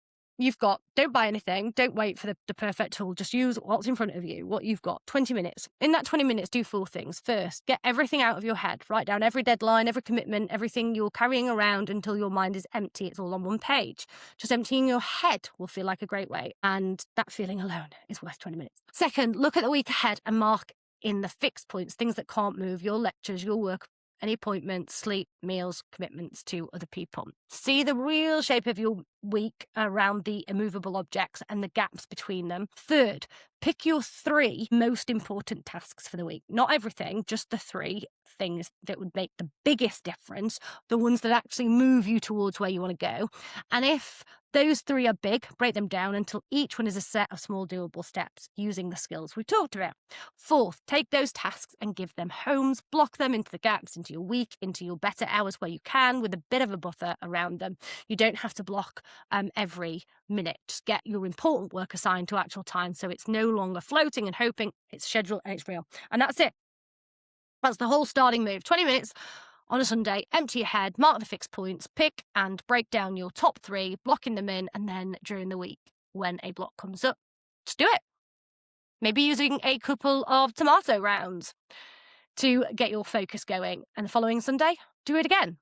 don't buy anything, don't wait for the perfect tool, just use what's in front of you, what you've got, 20 minutes. In that 20 minutes, do 4 things. First, get everything out of your head. Write down every deadline, every commitment, everything you're carrying around until your mind is empty. It's all on one page. Just emptying your head will feel like a great way, and that feeling alone is worth 20 minutes. Second, look at the week ahead and mark in the fixed points, things that can't move, your lectures, your work, any appointments, sleep, meals, commitments to other people. See the real shape of your week around the immovable objects and the gaps between them. Third, pick your 3 most important tasks for the week. Not everything, just the 3 things that would make the biggest difference, the ones that actually move you towards where you want to go. And if those 3 are big, break them down until each one is a set of small doable steps using the skills we talked about. Fourth, take those tasks and give them homes, block them into the gaps, into your week, into your better hours where you can, with a bit of a buffer around them. You don't have to block every minute. Just get your important work assigned to actual time so it's no longer floating and hoping. It's scheduled and it's real. And that's it. That's the whole starting move. 20 minutes on a Sunday, empty your head, mark the fixed points, pick and break down your top 3, blocking them in, and then during the week, when a block comes up, just do it. Maybe using a couple of tomato rounds to get your focus going. And the following Sunday, do it again.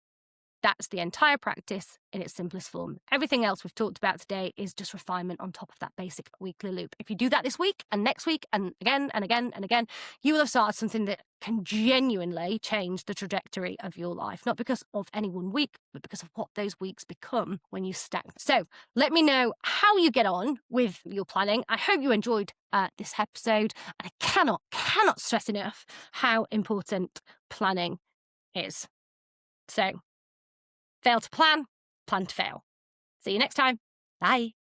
That's the entire practice in its simplest form. Everything else we've talked about today is just refinement on top of that basic weekly loop. If you do that this week and next week and again and again and again, you will have started something that can genuinely change the trajectory of your life, not because of any one week, but because of what those weeks become when you stack. So let me know how you get on with your planning. I hope you enjoyed this episode. And I cannot stress enough how important planning is. So, fail to plan, plan to fail. See you next time. Bye.